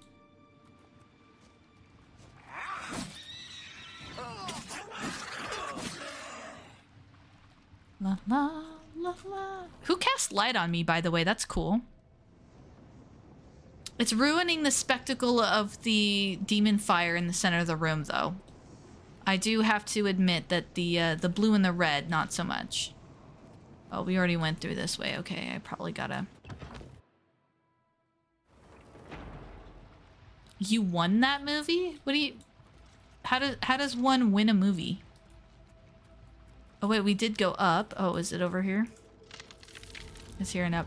La la la la. Who cast light on me, by the way? That's cool. It's ruining the spectacle of the demon fire in the center of the room, though. I do have to admit that the blue and the red, not so much. Oh, we already went through this way. Okay, I probably gotta... You won that movie? What do you... How does one win a movie? Oh, wait, we did go up. Oh, is it over here? It's here and up.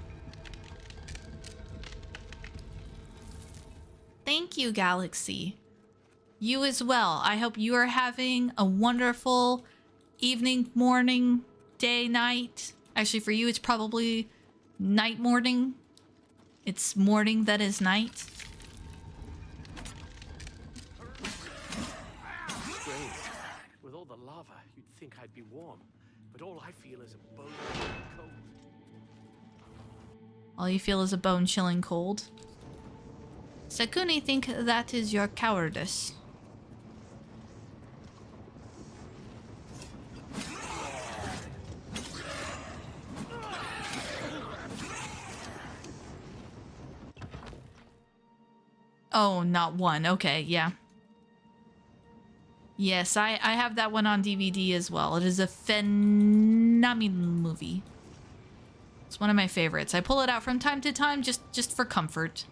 Thank you, Galaxy. You as well. I hope you are having a wonderful evening, morning, day, night. Actually, for you, it's probably night, morning. It's morning that is night. Strange. With all the lava, you'd think I'd be warm, but all I feel is a bone cold. All you feel is a bone-chilling cold. Sakuni think that is your cowardice. Oh, not one. Okay, yeah. Yes, I have that one on DVD as well. It is a phenomenal movie. It's one of my favorites. I pull it out from time to time just for comfort.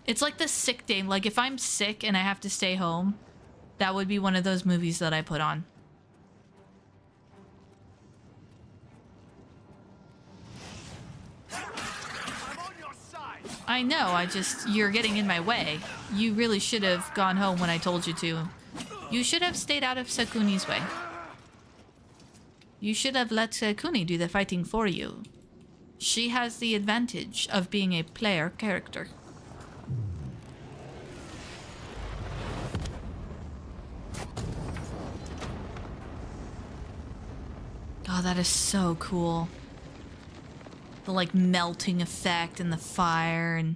It's like the sick day. Like, if I'm sick and I have to stay home, that would be one of those movies that I put on. I know, you're getting in my way. You really should have gone home when I told you to. You should have stayed out of Sakuni's way. You should have let Sakuni do the fighting for you. She has the advantage of being a player character. Oh, that is so cool. The, like, melting effect and the fire and...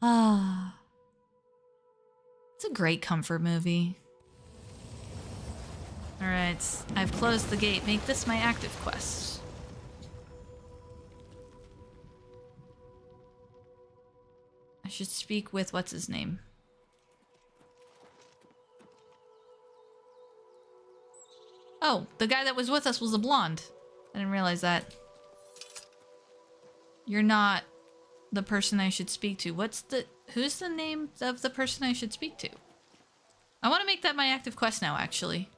Ah. It's a great comfort movie. Alright, I've closed the gate. Make this my active quest. I should speak with what's his name. Oh, the guy that was with us was a blonde. I didn't realize that. You're not the person I should speak to. Who's the name of the person I should speak to? I want to make that my active quest now, actually.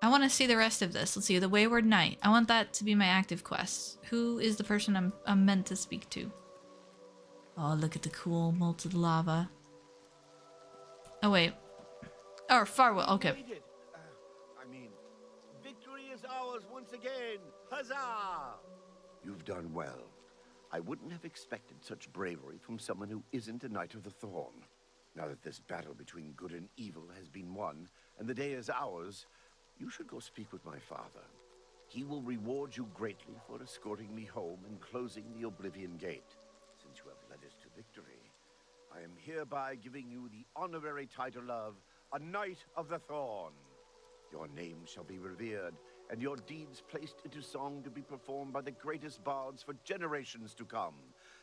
I want to see the rest of this. Let's see, the Wayward Knight. I want that to be my active quest. Who is the person I'm meant to speak to? Oh, look at the cool molten lava. Oh, wait. Oh, Farwell. Okay. Victory is ours once again. Huzzah! You've done well. I wouldn't have expected such bravery from someone who isn't a Knight of the Thorn. Now that this battle between good and evil has been won, and the day is ours, you should go speak with my father. He will reward you greatly for escorting me home and closing the Oblivion Gate. Since you have led us to victory, I am hereby giving you the honorary title of a Knight of the Thorn. Your name shall be revered, and your deeds placed into song to be performed by the greatest bards for generations to come.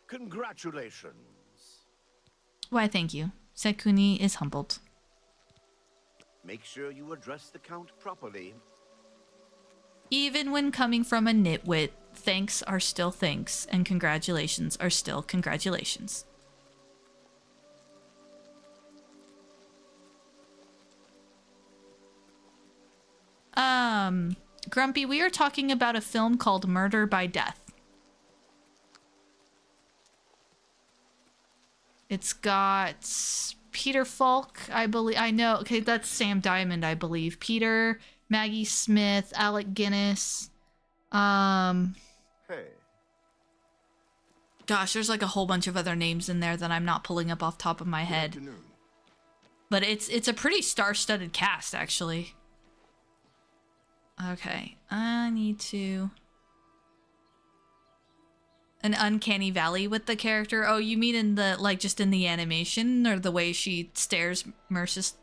Congratulations! Why, thank you. Sakuni is humbled. Make sure you address the Count properly. Even when coming from a nitwit, thanks are still thanks, and congratulations are still congratulations. Grumpy, we are talking about a film called Murder by Death. It's got Peter Falk, I believe. I know. Okay, that's Sam Diamond, I believe. Peter, Maggie Smith, Alec Guinness. Hey. Gosh, there's like a whole bunch of other names in there that I'm not pulling up off top of my head. But it's a pretty star-studded cast, actually. Okay, I need to... An uncanny valley with the character. Oh, you mean in the, like, just in the animation? Or the way she stares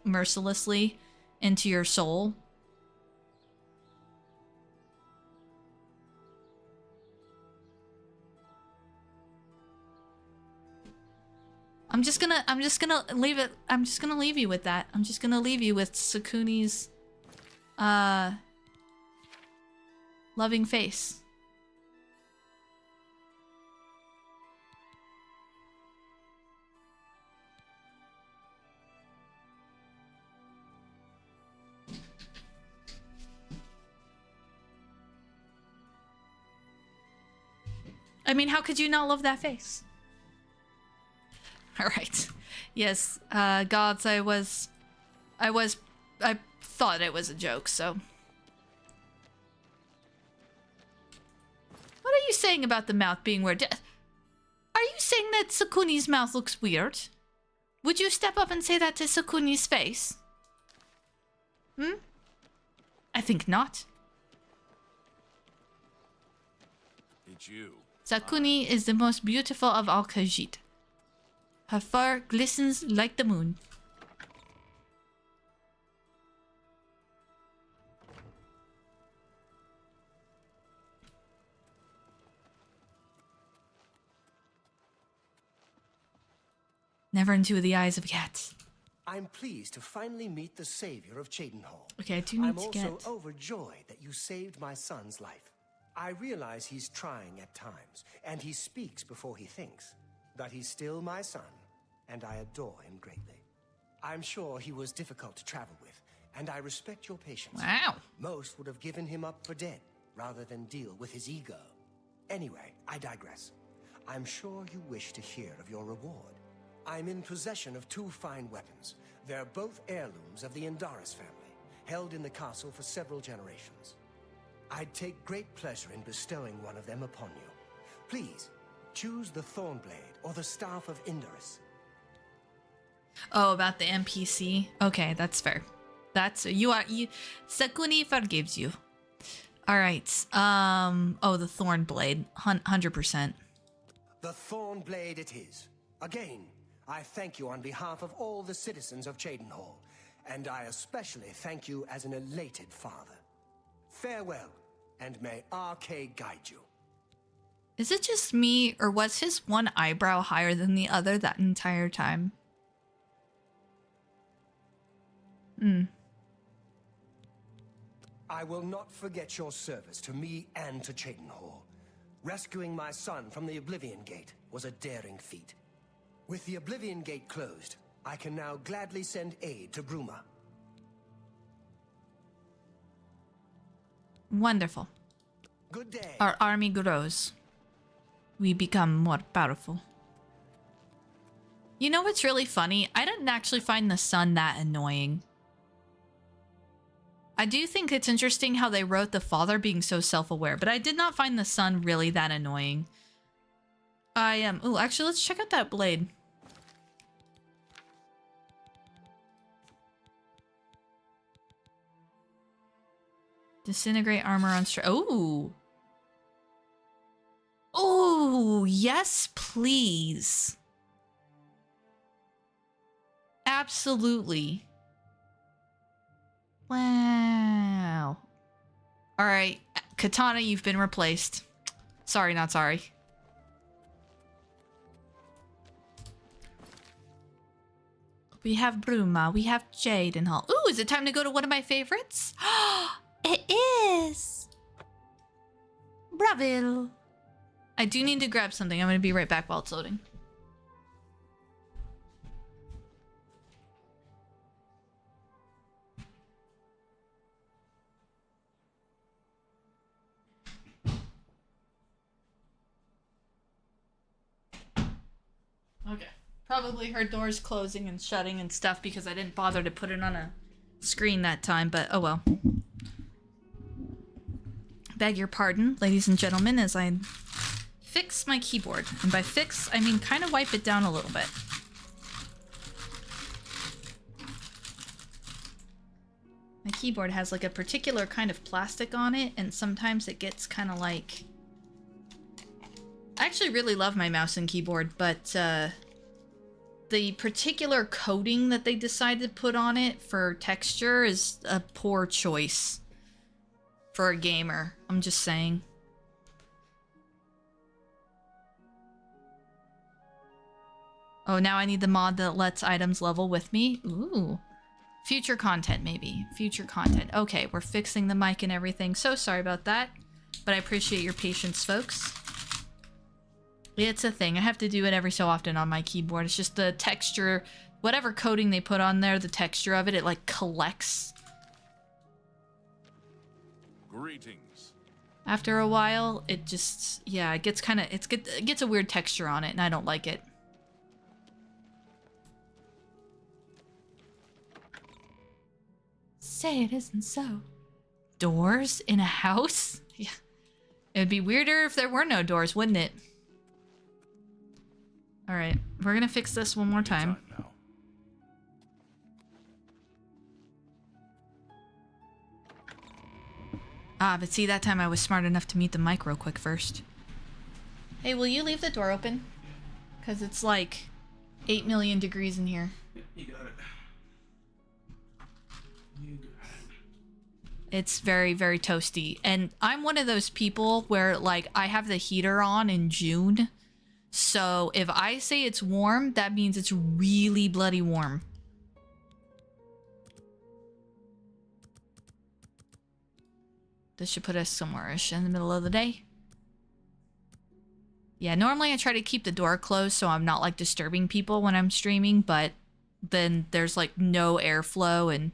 mercilessly into your soul? I'm just gonna leave it. I'm just gonna leave you with that. I'm just gonna leave you with Sakuni's, loving face. I mean, how could you not love that face? All right. Yes, gods, I thought it was a joke, so. What are you saying about the mouth being weird? Are you saying that Sakuni's mouth looks weird? Would you step up and say that to Sakuni's face? I think not. It's you. Sakuni is the most beautiful of all Khajiit. Her fur glistens like the moon. Never into the eyes of a cat. I'm pleased to finally meet the savior of Cheydinhall. Okay, I do need to get... I'm also overjoyed that you saved my son's life. I realize he's trying at times, and he speaks before he thinks. But he's still my son, and I adore him greatly. I'm sure he was difficult to travel with, and I respect your patience. Wow. Most would have given him up for dead, rather than deal with his ego. Anyway, I digress. I'm sure you wish to hear of your reward. I'm in possession of 2 fine weapons. They're both heirlooms of the Indaris family, held in the castle for several generations. I'd take great pleasure in bestowing one of them upon you. Please, choose the Thornblade or the Staff of Indaris. Oh, about the NPC? Okay, that's fair. That's... You... Sakuni forgives you. Alright, oh, the Thornblade. 100%. The Thornblade it is. Again, I thank you on behalf of all the citizens of Cheydinhall, and I especially thank you as an elated father. Farewell, and may RK guide you. Is it just me, or was his one eyebrow higher than the other that entire time? I will not forget your service to me and to Cheydinhall. Rescuing my son from the Oblivion Gate was a daring feat. With the Oblivion Gate closed, I can now gladly send aid to Bruma. Wonderful. Good day. Our army grows. We become more powerful. You know what's really funny? I didn't actually find the sun that annoying. I do think it's interesting how they wrote the father being so self-aware, but I did not find the son really that annoying. I am... Ooh, actually, let's check out that blade. Disintegrate armor on strike. Ooh. Oh, yes, please. Absolutely. Wow. All right, Katana, you've been replaced. Sorry, not sorry. We have Bruma, we have Cheydinhall. Ooh, is it time to go to one of my favorites? It is. Bravil. I do need to grab something. I'm going to be right back while it's loading. Okay. Probably heard doors closing and shutting and stuff because I didn't bother to put it on a screen that time, but oh well. Beg your pardon, ladies and gentlemen, as I fix my keyboard. And by fix, I mean kind of wipe it down a little bit. My keyboard has like a particular kind of plastic on it, and sometimes it gets kind of like... I actually really love my mouse and keyboard, but the particular coating that they decided to put on it for texture is a poor choice for a gamer. I'm just saying. Oh, now I need the mod that lets items level with me. Ooh. Future content, maybe. Future content. Okay, we're fixing the mic and everything. So sorry about that, but I appreciate your patience, folks. It's a thing. I have to do it every so often on my keyboard. It's just the texture, whatever coating they put on there, the texture of it, it like collects. Greetings. After a while, it just, yeah, it gets kind of, it gets a weird texture on it, and I don't like it. Say it isn't so. Doors in a house? Yeah. It would be weirder if there were no doors, wouldn't it? Alright, we're gonna fix this one more time. Ah, but see, that time I was smart enough to mute the mic real quick first. Hey, will you leave the door open? Because it's like 8 million degrees in here. You got it. You got it. It's very, very toasty. And I'm one of those people where, like, I have the heater on in June. So if I say it's warm, that means it's really bloody warm. This should put us somewhere-ish in the middle of the day. Yeah, normally I try to keep the door closed so I'm not, like, disturbing people when I'm streaming, but then there's, like, no airflow, and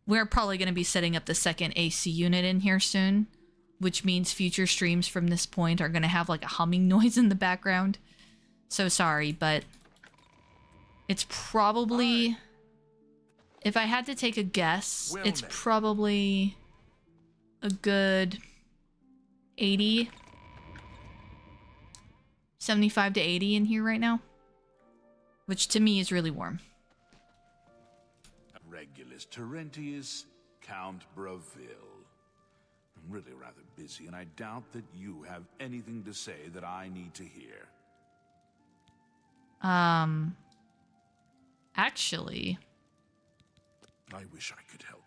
we're probably going to be setting up the second AC unit in here soon, which means future streams from this point are going to have, like, a humming noise in the background. So sorry, but it's probably... If I had to take a guess, it's probably a good 80... 75 to 80 in here right now. Which to me is really warm. Regulus Terentius, Count Braville. I'm really rather busy, and I doubt that you have anything to say that I need to hear. Actually... I wish I could help.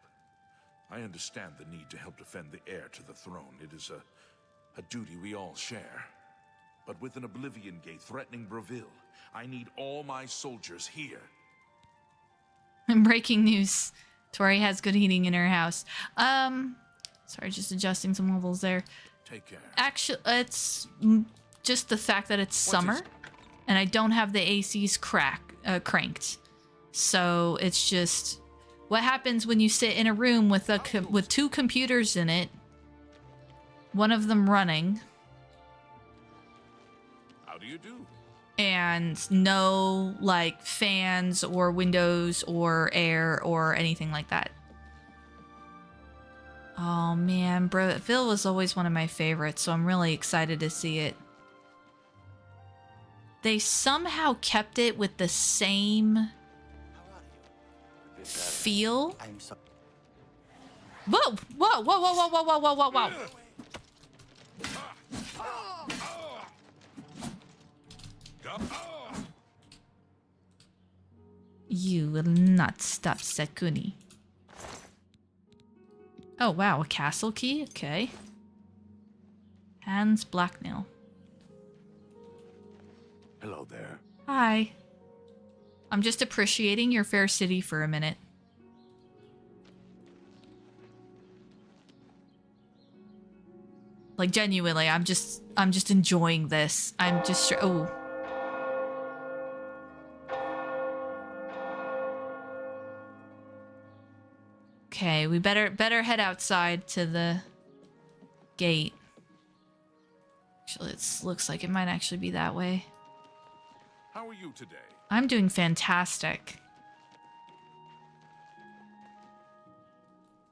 I understand the need to help defend the heir to the throne. It is a duty we all share. But with an Oblivion gate threatening Braville, I need all my soldiers here. Breaking news. Tori has good heating in her house. Sorry, just adjusting some levels there. Take care. Actually, it's just the fact that it's summer, and I don't have the ACs cranked. So it's just what happens when you sit in a room with with two computers in it, one of them running. How do you do? And no, like, fans or windows or air or anything like that. Oh, man. Braville was always one of my favorites, so I'm really excited to see it. They somehow kept it with the same feel. Whoa! Whoa! Whoa! Whoa! Whoa! Whoa! Whoa! Whoa! Whoa! Whoa! You will not stop Sekuni. Oh wow, a castle key? Okay. Hans Blacknail. Hello there. Hi. I'm just appreciating your fair city for a minute. Like, genuinely, I'm just enjoying this. I'm just... Oh. Okay, we better head outside to the gate. Actually, it looks like it might actually be that way. How are you today? I'm doing fantastic.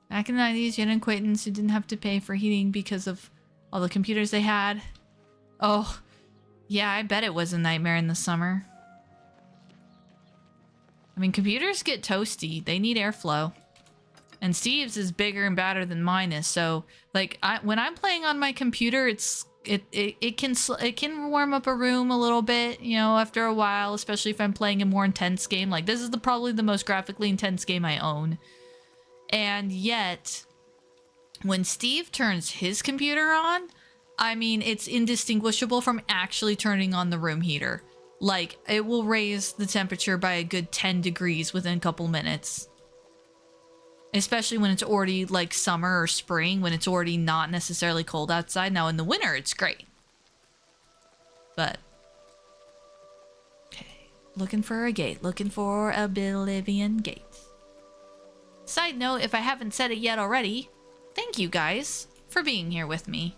Back in the 90s, you had an acquaintance who didn't have to pay for heating because of all the computers they had. Oh, yeah, I bet it was a nightmare in the summer. I mean, computers get toasty. They need airflow. And Steve's is bigger and badder than mine is, so like when I'm playing on my computer, it can warm up a room a little bit, you know, after a while, especially if I'm playing a more intense game. Like this is probably the most graphically intense game I own. And yet, when Steve turns his computer on, I mean, it's indistinguishable from actually turning on the room heater. Like, it will raise the temperature by a good 10 degrees within a couple minutes. Especially when it's already, like, summer or spring, when it's already not necessarily cold outside. Now, in the winter, it's great. But, okay. Looking for a gate. Looking for a Oblivion gate. Side note, if I haven't said it yet already, thank you guys for being here with me.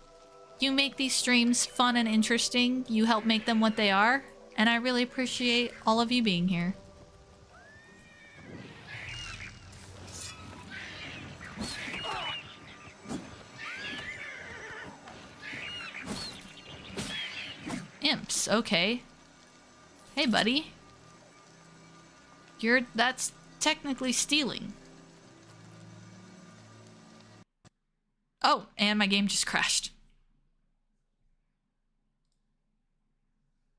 You make these streams fun and interesting. You help make them what they are. And I really appreciate all of you being here. Imps, okay. Hey, buddy. That's technically stealing. Oh, and my game just crashed.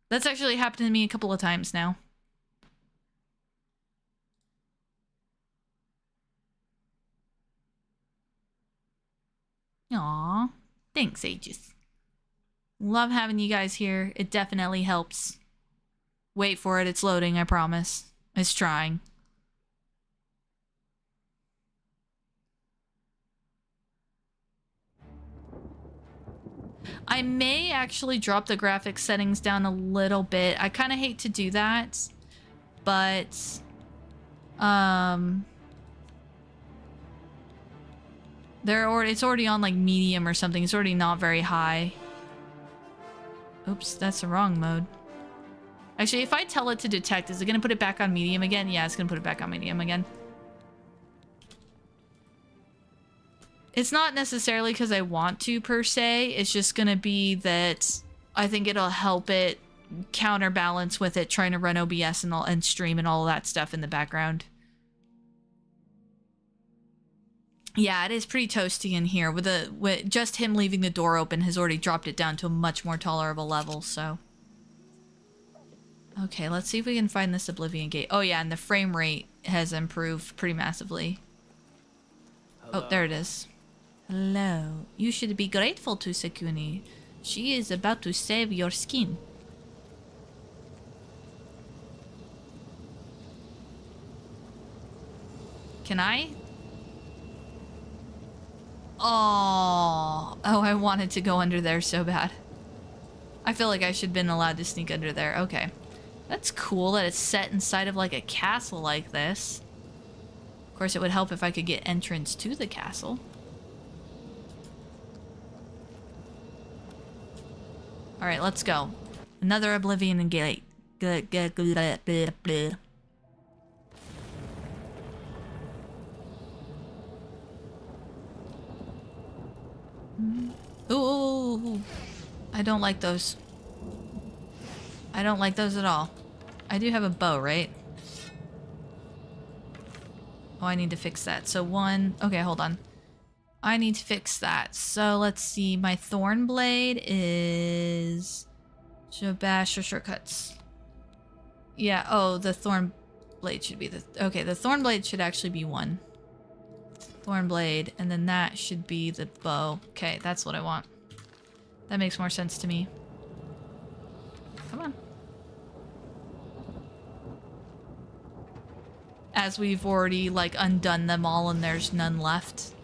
That's actually happened to me a couple of times now. Aw, thanks, Aegis. Love having you guys here. It definitely helps. Wait for it, it's loading, I promise. It's trying. I may actually drop the graphics settings down a little bit. I kind of hate to do that, but it's already on like medium or something. It's already not very high. Oops, that's the wrong mode. Actually, if I tell it to detect, is it gonna put it back on medium again? Yeah, it's gonna put it back on medium again. It's not necessarily because I want to, per se. It's just going to be that I think it'll help it counterbalance with it trying to run OBS and stream and all of that stuff in the background. Yeah, it is pretty toasty in here. With just him leaving the door open has already dropped it down to a much more tolerable level, so. Okay, let's see if we can find this Oblivion gate. Oh yeah, and the frame rate has improved pretty massively. Hello. Oh, there it is. Hello. You should be grateful to Sekuni. She is about to save your skin. Can I? Oh, I wanted to go under there so bad. I feel like I should have been allowed to sneak under there. Okay. That's cool that it's set inside of like a castle like this. Of course, it would help if I could get entrance to the castle. Alright, let's go. Another Oblivion gate. Ooh, I don't like those. I don't like those at all. I do have a bow, right? Oh, I need to fix that. So one... Okay, hold on. I need to fix that. So let's see. My thorn blade is... Shabash or shortcuts. Yeah, oh, the thorn blade should be the... Okay, the thorn blade should actually be one. Thorn blade, and then that should be the bow. Okay, that's what I want. That makes more sense to me. Come on. As we've already, like, undone them all and there's none left.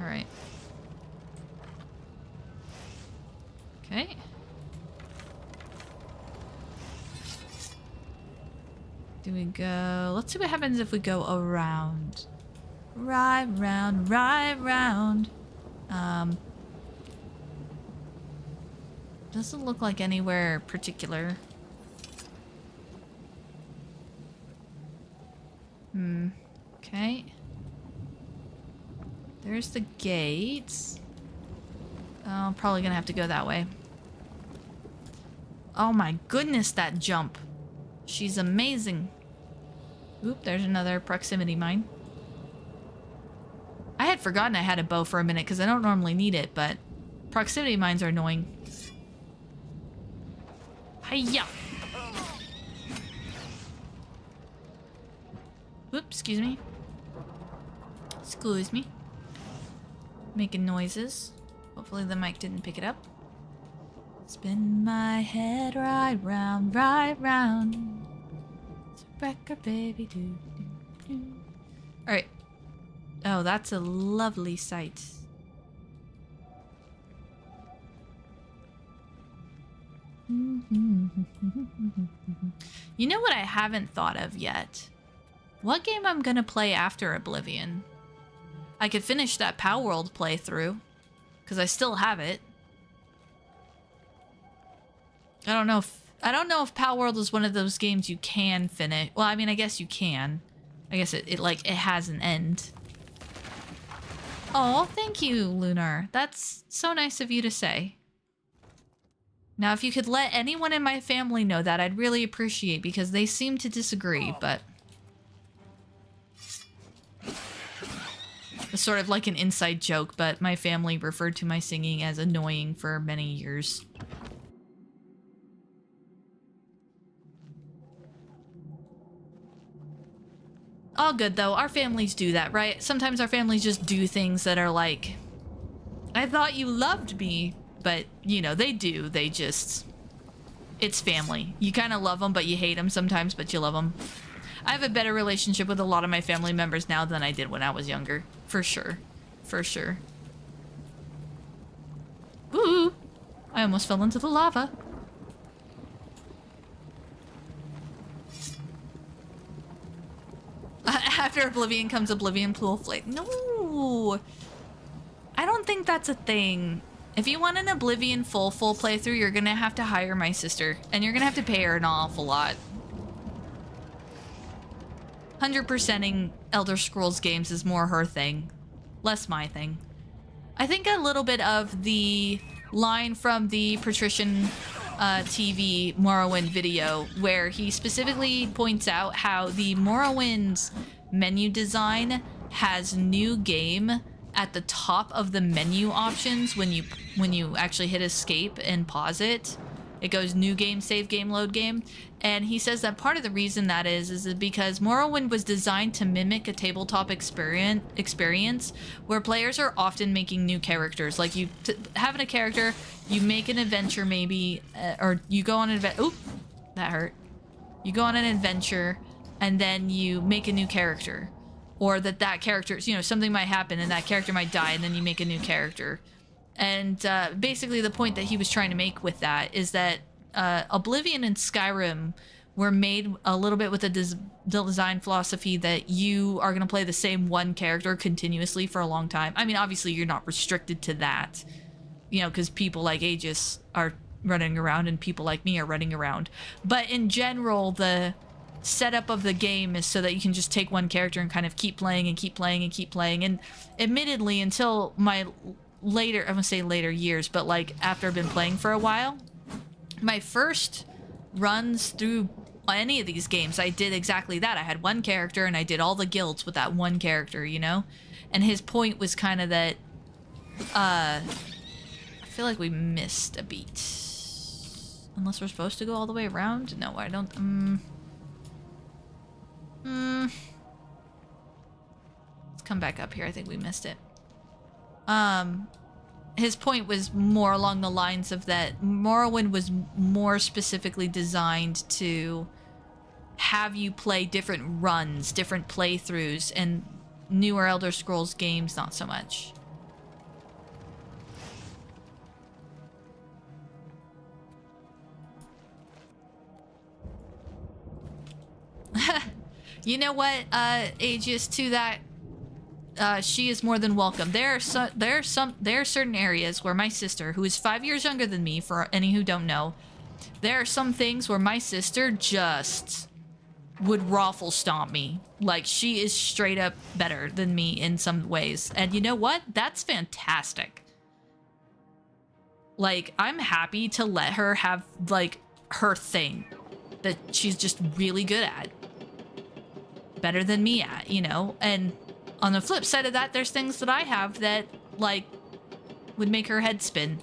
Alright. Okay. Do we go... Let's see what happens if we go around. Right round, right round. Doesn't look like anywhere particular. Okay. There's the gates. Oh, I'm probably gonna have to go that way. Oh my goodness, that jump. She's amazing. Oop, there's another proximity mine. I had forgotten I had a bow for a minute because I don't normally need it, but proximity mines are annoying. Hiya! Oops, excuse me. Excuse me. Making noises. Hopefully the mic didn't pick it up. Spin my head right round, right round. It's a record, baby. Do, do, do. Alright. Oh, that's a lovely sight. You know what I haven't thought of yet? What game I'm gonna play after Oblivion? I could finish that Pow World playthrough, because I still have it. I don't know if Pow World is one of those games you can finish. Well, I mean, I guess you can. I guess it has an end. Oh, thank you, Lunar. That's so nice of you to say. Now, if you could let anyone in my family know that, I'd really appreciate, because they seem to disagree, but... It's sort of like an inside joke, but my family referred to my singing as annoying for many years. All good, though. Our families do that, right? Sometimes our families just do things that are like, I thought you loved me, but, you know, they do. They just... It's family. You kind of love them, but you hate them sometimes, but you love them. I have a better relationship with a lot of my family members now than I did when I was younger. For sure. For sure. Ooh! I almost fell into the lava. After Oblivion comes Oblivion Pool Flight. No! I don't think that's a thing. If you want an Oblivion full playthrough, you're gonna have to hire my sister. And you're gonna have to pay her an awful lot. 100%ing Elder Scrolls games is more her thing. Less my thing. I think a little bit of the line from the Patrician TV Morrowind video where he specifically points out how the Morrowind's menu design has new game at the top of the menu options when you actually hit escape and pause it. It goes new game, save game, load game. And he says that part of the reason that is because Morrowind was designed to mimic a tabletop experience where players are often making new characters. Like having a character, you make an adventure maybe, or you go on an adventure. Oop, that hurt. You go on an adventure and then you make a new character. Or that character, you know, something might happen and that character might die and then you make a new character. And basically the point that he was trying to make with that is that Oblivion and Skyrim were made a little bit with a design philosophy that you are going to play the same one character continuously for a long time. I mean, obviously you're not restricted to that, you know, because people like Aegis are running around and people like me are running around. But in general, the setup of the game is so that you can just take one character and kind of keep playing and keep playing and keep playing. And admittedly, until my later, I won't say later years, but like after I've been playing for a while, my first runs through any of these games, I did exactly that. I had one character and I did all the guilds with that one character, you know? And his point was kind of that, I feel like we missed a beat. Unless we're supposed to go all the way around? No, I don't, let's come back up here. I think we missed it. His point was more along the lines of that Morrowind was more specifically designed to have you play different runs, different playthroughs, and newer Elder Scrolls games not so much. You know what, Aegis, to that, she is more than welcome. There are certain areas where my sister, who is 5 years younger than me, for any who don't know, there are some things where my sister just would raffle stomp me. Like, she is straight up better than me in some ways. And you know what? That's fantastic. Like, I'm happy to let her have, like, her thing that she's just really good at. Better than me at, you know? And on the flip side of that, there's things that I have that, like, would make her head spin.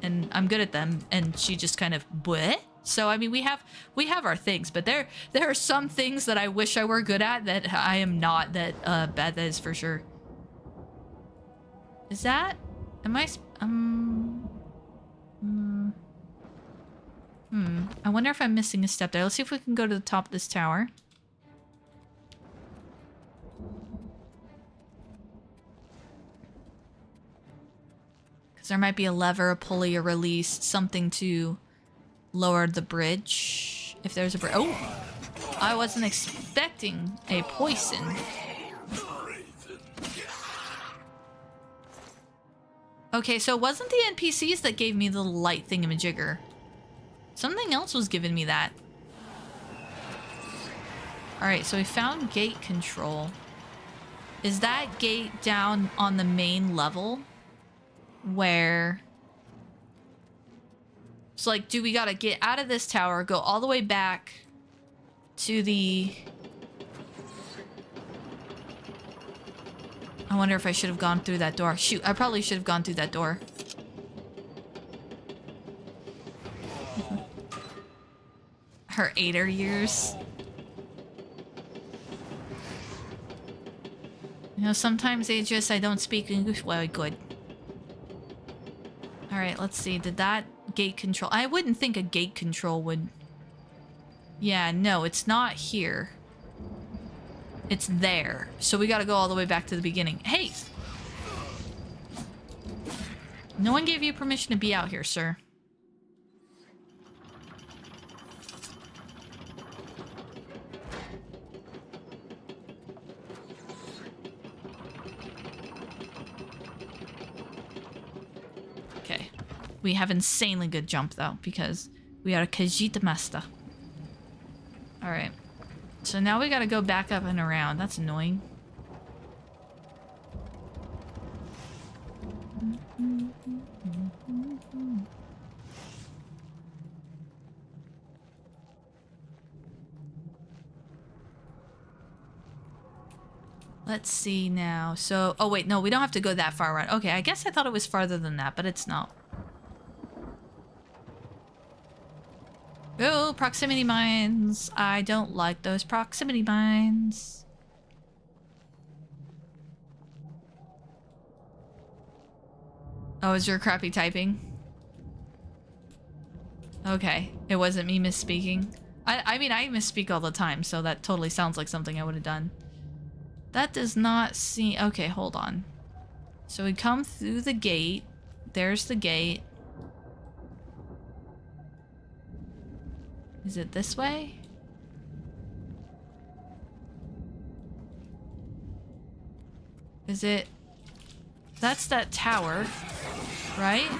And I'm good at them. And she just kind of, bleh? So, I mean, we have our things, but there are some things that I wish I were good at that I am not, that, bad that is for sure. Is that, am I, I wonder if I'm missing a step there. Let's see if we can go to the top of this tower. Because there might be a lever, a pulley, a release, something to lower the bridge. If there's a bridge. Oh! I wasn't expecting a poison. Okay, so it wasn't the NPCs that gave me the light thingamajigger. Something else was giving me that. Alright, so we found gate control. Is that gate down on the main level? Where... So, like, do we gotta get out of this tower, go all the way back to the... I wonder if I should have gone through that door. Shoot, I probably should have gone through that door. Her 8 years. You know, sometimes Aegis, I don't speak English well good. Alright, let's see. Did that gate control... I wouldn't think a gate control would... Yeah, no, it's not here. It's there. So we gotta go all the way back to the beginning. Hey! No one gave you permission to be out here, sir. Okay. We have insanely good jump, though, because we are Khajiit Master. Alright. So now we gotta go back up and around. That's annoying. Let's see now. So, oh wait, no, we don't have to go that far around. Okay, I guess I thought it was farther than that, but it's not. Oh, proximity mines. I don't like those proximity mines. Oh, is your crappy typing? Okay, it wasn't me misspeaking. I mean, I misspeak all the time, so that totally sounds like something I would have done. That does not seem... Okay, hold on. So we come through the gate. There's the gate. Is it this way? Is it... That's that tower, right?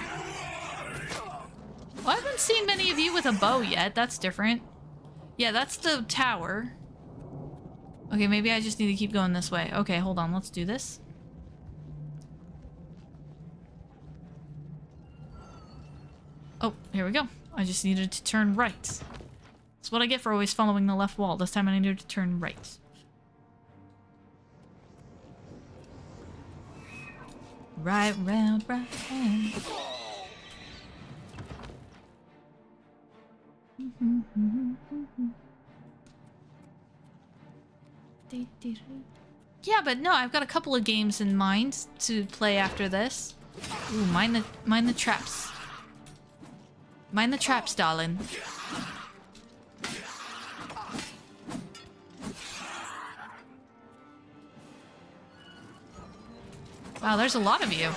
Well, I haven't seen many of you with a bow yet. That's different. Yeah, that's the tower. Okay, maybe I just need to keep going this way. Okay, hold on. Let's do this. Oh, here we go. I just needed to turn right. That's what I get for always following the left wall. This time I needed to turn right. Right round, right round. Yeah, but no, I've got a couple of games in mind to play after this. Ooh, mind the traps. Mind the traps, darling. Wow, there's a lot of you.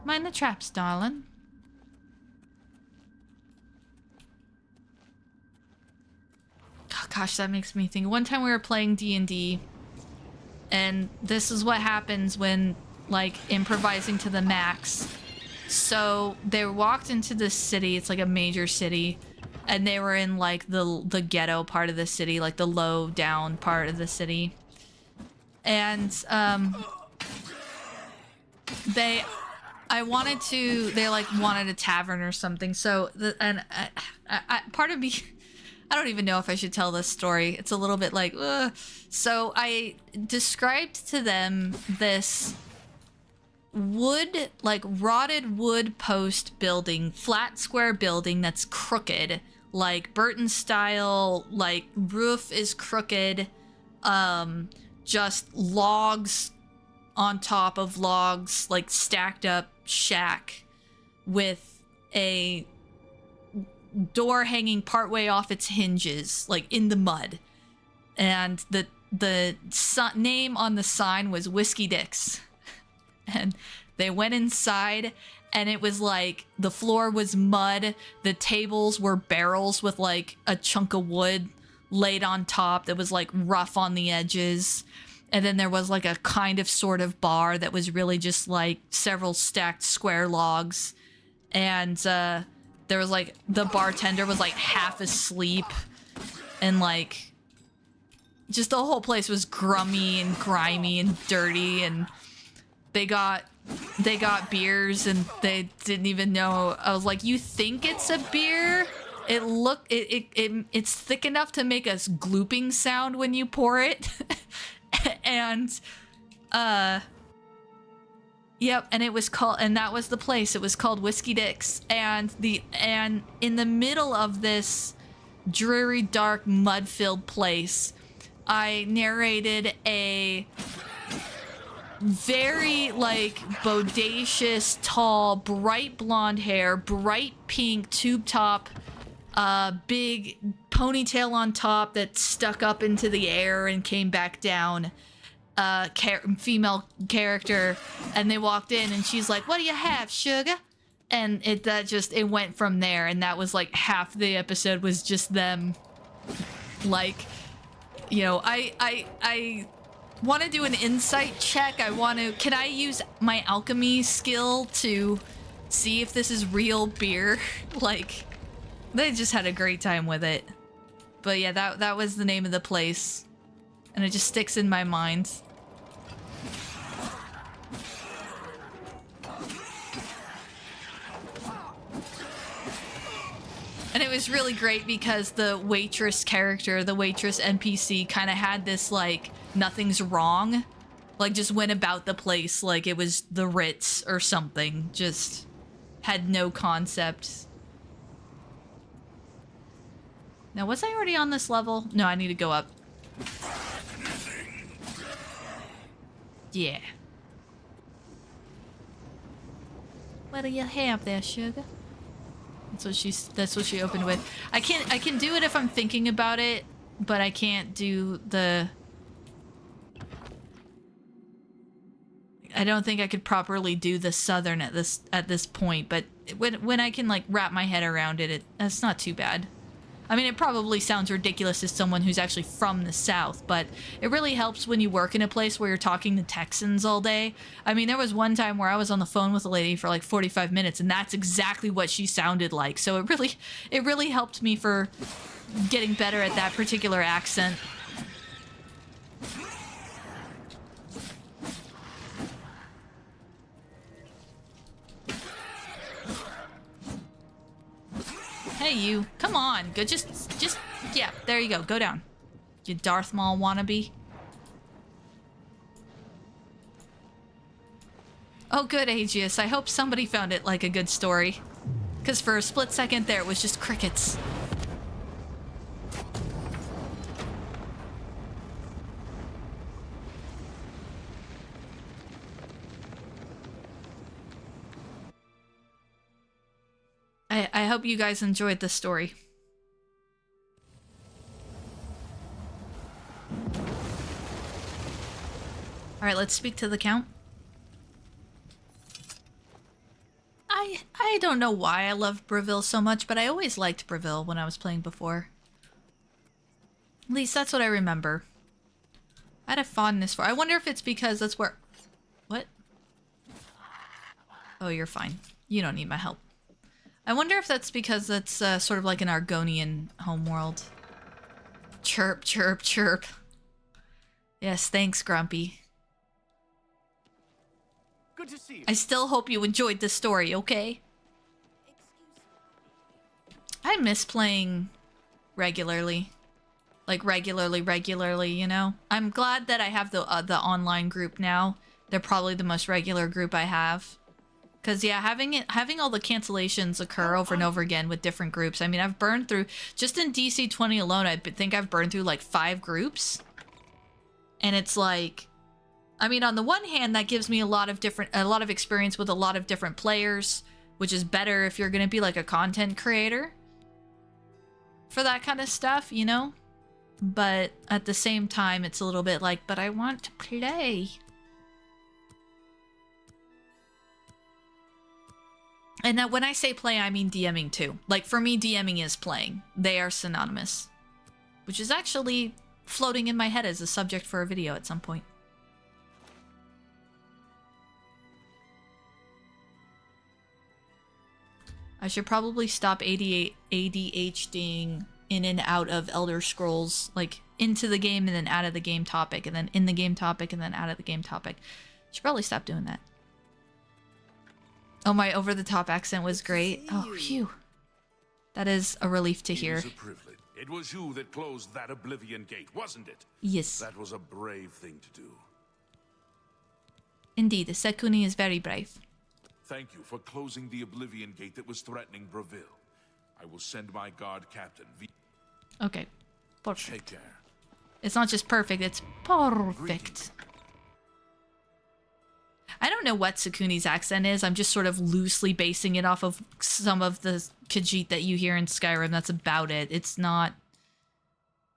Mind the traps, darling. Oh, gosh, that makes me think. One time we were playing D&D, and this is what happens when, like, improvising to the max. So they walked into this city. It's like a major city. And they were in like the ghetto part of the city, like the low down part of the city. And they wanted a tavern or something. So part of me, I don't even know if I should tell this story. It's a little bit like, ugh. So I described to them this wood, like rotted wood post building, flat square building that's crooked, like Burton style, like roof is crooked, just logs on top of logs, like stacked up shack with a door hanging partway off its hinges, like in the mud. And the name on the sign was Whiskey Dicks. And they went inside, and it was like the floor was mud. The tables were barrels with like a chunk of wood laid on top that was like rough on the edges. And then there was like a kind of sort of bar that was really just like several stacked square logs. And there was like the bartender was like half asleep, and like just the whole place was grummy and grimy and dirty. And they got beers, and they didn't even know. I was like, you think it's a beer? It's thick enough to make a glooping sound when you pour it. And yep, and it was called, and that was the place. It was called Whiskey Dicks. And in the middle of this dreary, dark, mud-filled place, I narrated a very like bodacious, tall, bright blonde hair, bright pink tube top, big ponytail on top that stuck up into the air and came back down, female character. And they walked in, and she's like, "What do you have, sugar?" And it went from there. And that was like half the episode was just them, like, you know, I want to do an insight check. Can I use my alchemy skill to see if this is real beer? Like, they just had a great time with it. But yeah, that was the name of the place, and it just sticks in my mind. And it was really great because the waitress character, the waitress NPC, kind of had this like nothing's wrong, like just went about the place like it was the Ritz or something, just had no concept. Now, was I already on this level? No, I need to go up. Yeah. What do you have there, sugar? That's what she opened with. I can do it if I'm thinking about it, but I can't do the... I don't think I could properly do the southern at this point, but when I can like wrap my head around it, it's not too bad. I mean, it probably sounds ridiculous as someone who's actually from the South, but it really helps when you work in a place where you're talking to Texans all day. I mean, there was one time where I was on the phone with a lady for like 45 minutes, and that's exactly what she sounded like. So it really helped me for getting better at that particular accent. Hey, you. Come on. Go. Just, yeah, there you go. Go down. You Darth Maul wannabe. Oh, good, Aegeus. I hope somebody found it like a good story. Because for a split second there, it was just crickets. I hope you guys enjoyed the story. Alright, let's speak to the Count. I don't know why I love Breville so much, but I always liked Breville when I was playing before. At least that's what I remember. I had a fondness for... I wonder if it's because that's where... What? Oh, you're fine. You don't need my help. I wonder if that's because it's sort of like an Argonian homeworld. Chirp, chirp, chirp. Yes, thanks, Grumpy. Good to see you. I still hope you enjoyed the story, okay? I miss playing regularly. Like regularly, you know? I'm glad that I have the online group now. They're probably the most regular group I have. Cause yeah, having all the cancellations occur over and over again with different groups. I mean, I've burned through, just in DC 20 alone, I think I've burned through like 5 groups. And it's like, I mean, on the one hand, that gives me a lot of experience with a lot of different players, which is better if you're gonna be like a content creator for that kind of stuff, you know? But at the same time, it's a little bit like, but I want to play. And now when I say play, I mean DMing too. Like for me, DMing is playing. They are synonymous. Which is actually floating in my head as a subject for a video at some point. I should probably stop ADHDing in and out of Elder Scrolls. Like into the game and then out of the game topic. And then in the game topic and then out of the game topic. Should probably stop doing that. Oh, my over-the-top accent was great. Oh, phew. That is a relief to hear. It was a privilege. It was you that closed that Oblivion gate, wasn't it? Yes. That was a brave thing to do. Indeed, Sekuni is very brave. Thank you for closing the Oblivion gate that was threatening Breville. I will send my guard captain. Okay. Perfect. Take care. It's not just perfect, it's perfect. I don't know what Sekuni's accent is. I'm just sort of loosely basing it off of some of the Khajiit that you hear in Skyrim. That's about it. It's not...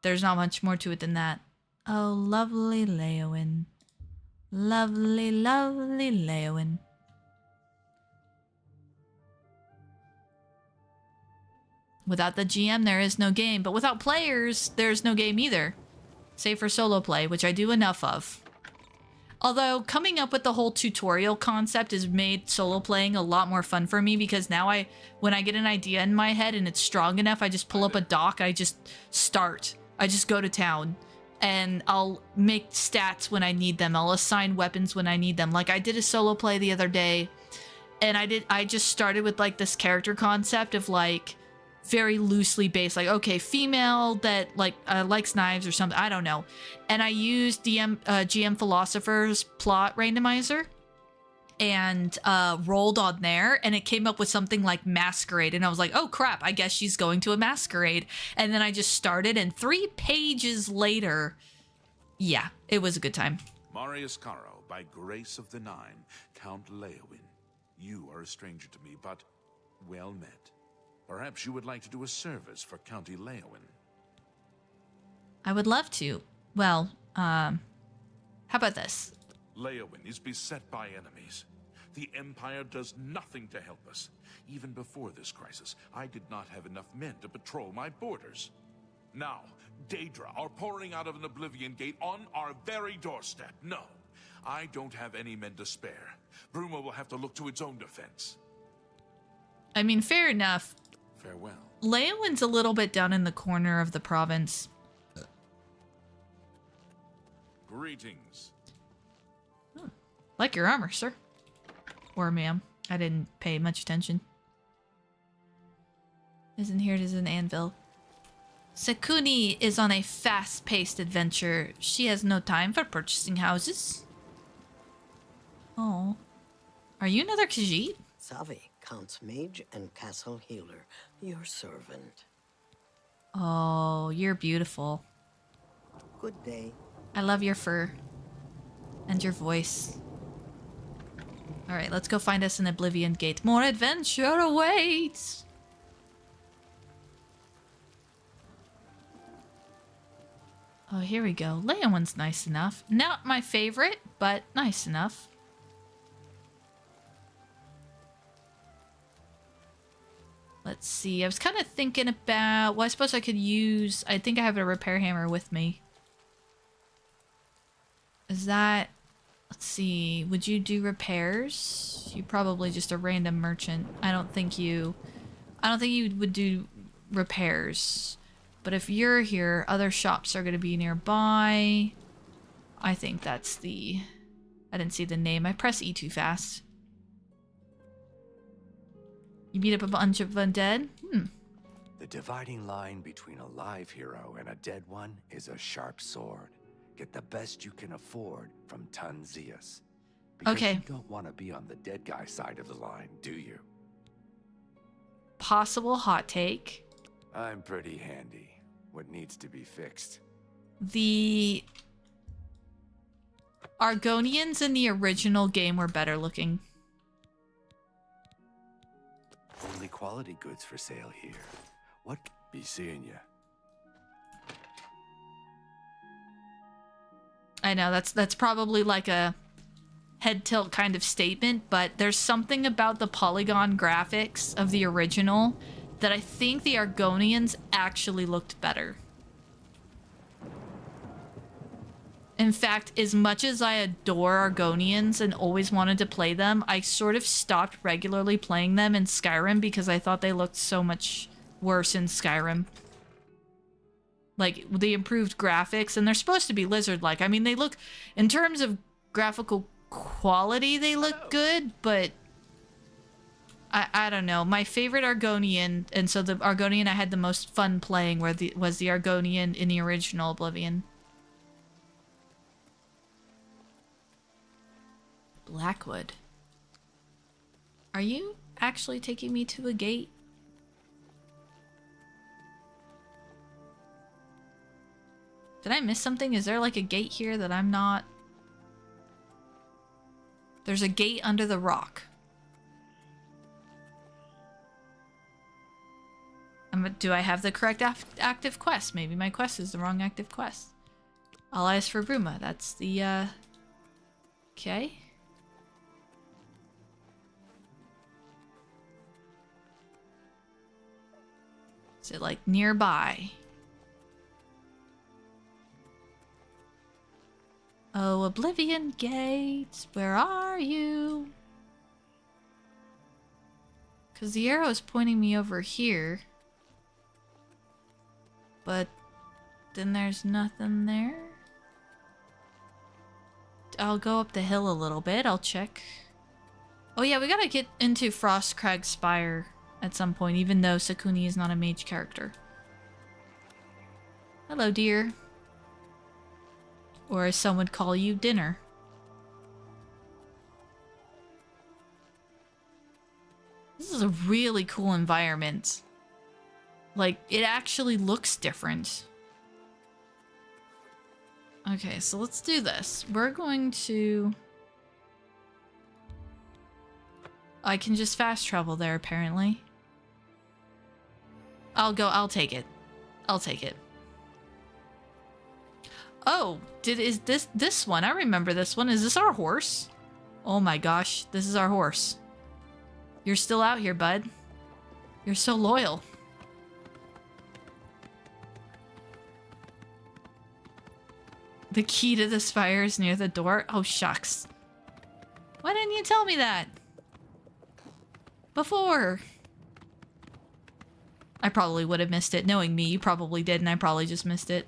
There's not much more to it than that. Oh, lovely Leowyn. Lovely, lovely Leowyn. Without the GM, there is no game. But without players, there's no game either. Save for solo play, which I do enough of. Although, coming up with the whole tutorial concept has made solo playing a lot more fun for me, because now when I get an idea in my head and it's strong enough, I just pull up a doc, I just start. I just go to town. And I'll make stats when I need them. I'll assign weapons when I need them. Like, I did a solo play the other day, and I just started with, like, this character concept of, like, very loosely based, like, okay, female that like likes knives or something, I don't know. And I used GM Philosopher's plot randomizer and rolled on there, and it came up with something like masquerade, and I was like, oh crap, I guess she's going to a masquerade. And then I just started, and 3 pages later, yeah, it was a good time. Marius Caro, by grace of the Nine, Count Leowyn. You are a stranger to me, but well met. Perhaps you would like to do a service for County Leowyn. I would love to. Well, how about this? Leowyn is beset by enemies. The Empire does nothing to help us. Even before this crisis, I did not have enough men to patrol my borders. Now, Daedra are pouring out of an Oblivion gate on our very doorstep. No, I don't have any men to spare. Bruma will have to look to its own defense. I mean, fair enough. Farewell. Leowyn's a little bit down in the corner of the province. Greetings. Like your armor, sir. Or ma'am. I didn't pay much attention. Isn't here, it is an anvil. Sekuni is on a fast-paced adventure. She has no time for purchasing houses. Oh. Are you another Khajiit? Savi, Count's mage and castle healer, your servant. Oh, you're beautiful. Good day. I love your fur. And your voice. Alright, let's go find us an Oblivion gate. More adventure awaits! Oh, here we go. Leowyn's nice enough. Not my favorite, but nice enough. Let's see. I was kind of thinking about... Well, I suppose I could use... I think I have a repair hammer with me. Is that... Let's see. Would you do repairs? You're probably just a random merchant. I don't think you would do repairs. But if you're here, other shops are going to be nearby. I think that's the... I didn't see the name. I press E too fast. You beat up a bunch of undead? The dividing line between a live hero and a dead one is a sharp sword. Get the best you can afford from Tanzius. Because Okay. you don't want to be on the dead guy side of the line, do you? Possible hot take. I'm pretty handy. What needs to be fixed? The Argonians in the original game were better looking. Only quality goods for sale here. What be seeing you? I know that's probably like a head tilt kind of statement, but there's something about the polygon graphics of the original that I think the Argonians actually looked better. In fact, as much as I adore Argonians and always wanted to play them, I sort of stopped regularly playing them in Skyrim because I thought they looked so much worse in Skyrim. Like, the improved graphics, and they're supposed to be lizard-like. I mean, they look, in terms of graphical quality, they look good, but I don't know. My favorite Argonian, and so the Argonian I had the most fun playing was the Argonian in the original Oblivion. Blackwood. Are you actually taking me to a gate? Did I miss something? Is there like a gate here that I'm not? There's a gate under the rock. Do I have the correct active quest? Maybe my quest is the wrong active quest. All eyes for Bruma. That's the, okay. Is it like nearby? Oh, Oblivion Gates, where are you? Because the arrow is pointing me over here. But then there's nothing there. I'll go up the hill a little bit. I'll check. Oh yeah, we gotta get into Frostcrag Spire at some point, even though Sakuni is not a mage character. Hello, dear. Or as some would call you, dinner. This is a really cool environment. Like, it actually looks different. Okay, so let's do this. We're going to... I can just fast travel there, apparently. I'll take it. I'll take it. Oh, is this one? I remember this one. Is this our horse? Oh my gosh, this is our horse. You're still out here, bud. You're so loyal. The key to the spire is near the door. Oh, shucks. Why didn't you tell me that? Before. I probably would have missed it. Knowing me, you probably did, and I probably just missed it.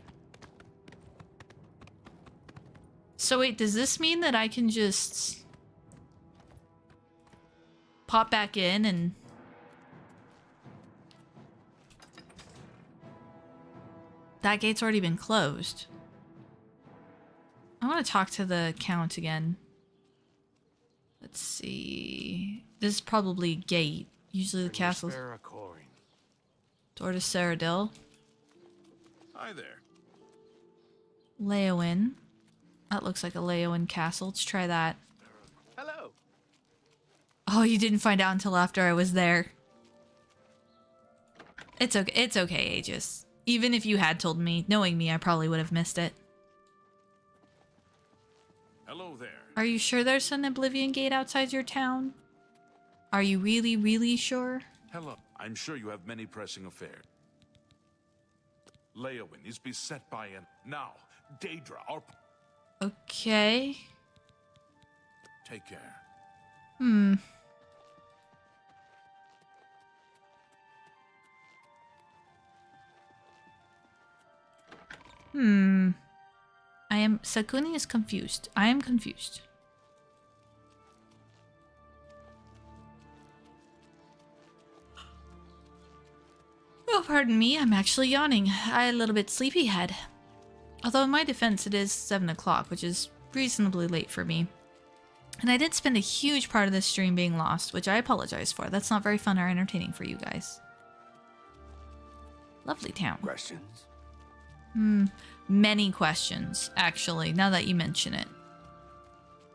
So wait, does this mean that I can just pop back in and... That gate's already been closed. I want to talk to the Count again. Let's see. This is probably a gate. Usually the castle. Door to Cyrodiil. Hi there. Leowen. That looks like a Leowen castle. Let's try that. Hello. Oh, you didn't find out until after I was there. It's okay. It's okay, Aegis. Even if you had told me, knowing me, I probably would have missed it. Hello there. Are you sure there's an Oblivion Gate outside your town? Are you really, really sure? Hello. I'm sure you have many pressing affairs. Leowen is beset by an... Now, Daedra, our... Okay. Take care. Sakuni is confused. I am confused. Oh, pardon me, I'm actually yawning. I'm a little bit sleepyhead. Although in my defense, it is 7 o'clock, which is reasonably late for me. And I did spend a huge part of this stream being lost, which I apologize for. That's not very fun or entertaining for you guys. Lovely town. Questions? Many questions, actually, now that you mention it.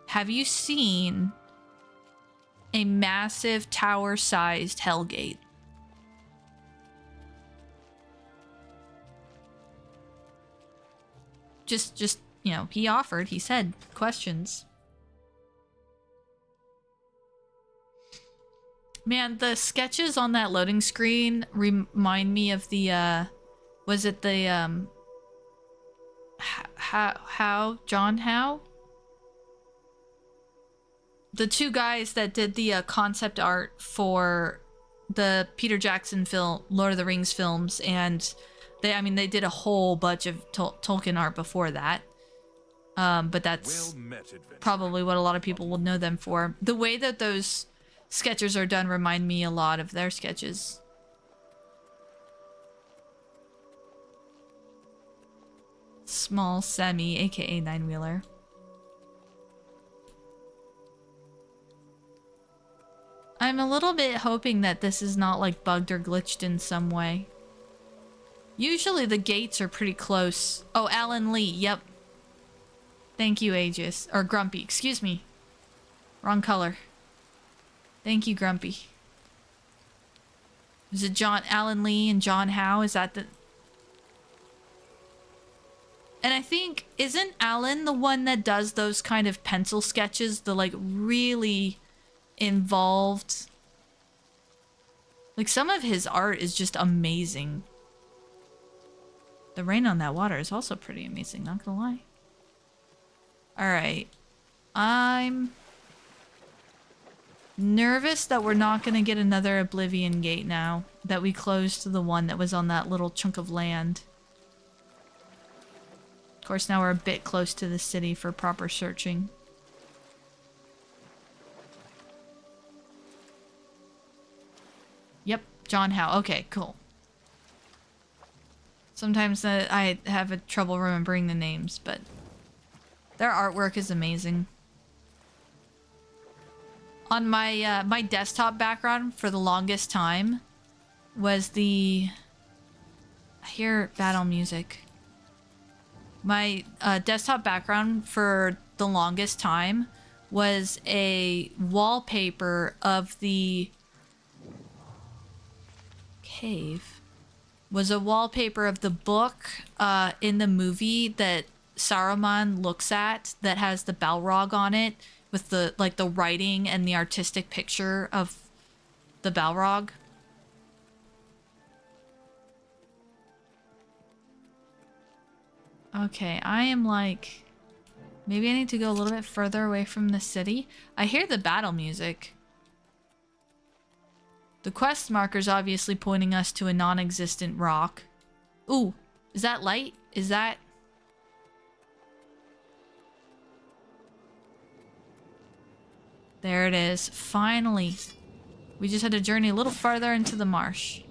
Have you seen a massive tower-sized Hellgate? Just, you know, he offered, he said, questions. Man, the sketches on that loading screen remind me of the, was it the, John Howe? The two guys that did the concept art for the Peter Jackson film, Lord of the Rings films, and they did a whole bunch of Tolkien art before that. But that's probably what a lot of people will know them for. The way that those sketches are done remind me a lot of their sketches. Small Semi, aka Nine-Wheeler. I'm a little bit hoping that this is not like bugged or glitched in some way. Usually the gates are pretty close. Oh, Alan Lee, yep. Thank you, Aegis. Or Grumpy, excuse me. Wrong color. Thank you, Grumpy. Is it Alan Lee and John Howe? Is that the... And I think, isn't Alan the one that does those kind of pencil sketches? The, like, really involved... Like, some of his art is just amazing. The rain on that water is also pretty amazing, not gonna lie. Alright. I'm nervous that we're not gonna get another Oblivion gate now. That we closed the one that was on that little chunk of land. Of course, now we're a bit close to the city for proper searching. Yep, John Howe. Okay, cool. Sometimes I have trouble remembering the names, but their artwork is amazing. On my my desktop background for the longest time was I hear battle music. My desktop background for the longest time was a wallpaper of the cave. Was a wallpaper of the book in the movie that Saruman looks at that has the Balrog on it with the the writing and the artistic picture of the Balrog. Okay, I am like... Maybe I need to go a little bit further away from the city. I hear the battle music. The quest marker's obviously pointing us to a non-existent rock. Ooh, is that light? Is that... There it is. Finally. We just had to journey a little farther into the marsh.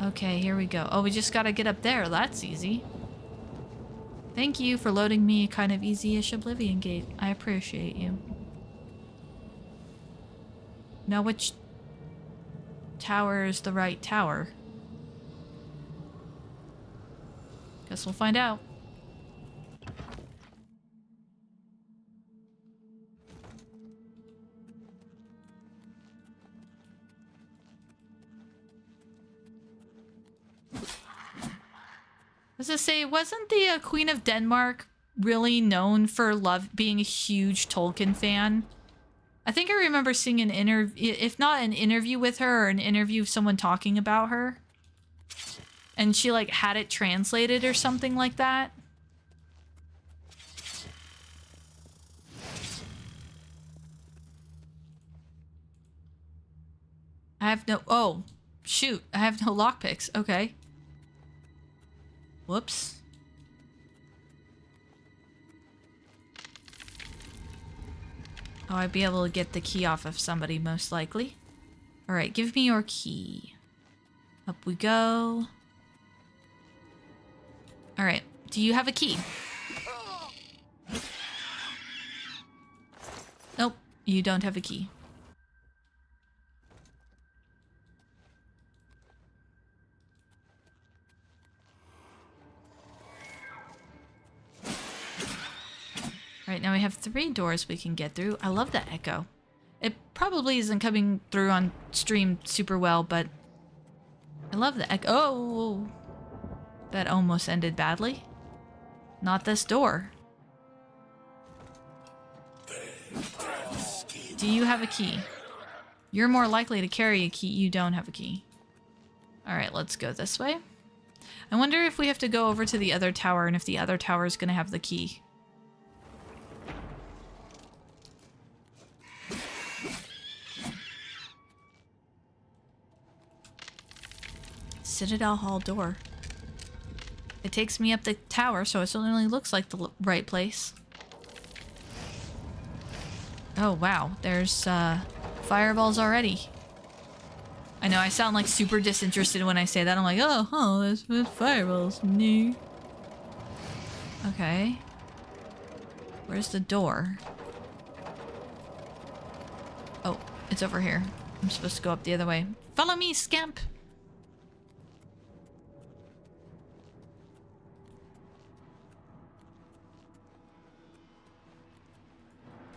Okay, here we go. Oh, we just gotta get up there. That's easy. Thank you for loading me a kind of easy-ish Oblivion gate. I appreciate you. Now which tower is the right tower? Guess we'll find out. As I say, wasn't the Queen of Denmark really known for being a huge Tolkien fan? I think I remember seeing an interview, if not an interview with her, or an interview of someone talking about her. And she like had it translated or something like that. I have no, oh, shoot. I have no lockpicks. Okay. Whoops. Oh, I'd be able to get the key off of somebody, most likely. Alright, give me your key. Up we go. Alright, do you have a key? Nope, you don't have a key. Right, now we have 3 doors we can get through. I love that echo. It probably isn't coming through on stream super well, but I love the echo. Oh! That almost ended badly. Not this door. Do you have a key? You're more likely to carry a key. You don't have a key. Alright, let's go this way. I wonder if we have to go over to the other tower and if the other tower is going to have the key. Citadel Hall door. It takes me up the tower, so it certainly looks like the right place. Oh, wow. There's fireballs already. I know, I sound like super disinterested when I say that. I'm like, oh, there's fireballs. No. Okay. Where's the door? Oh, it's over here. I'm supposed to go up the other way. Follow me, scamp!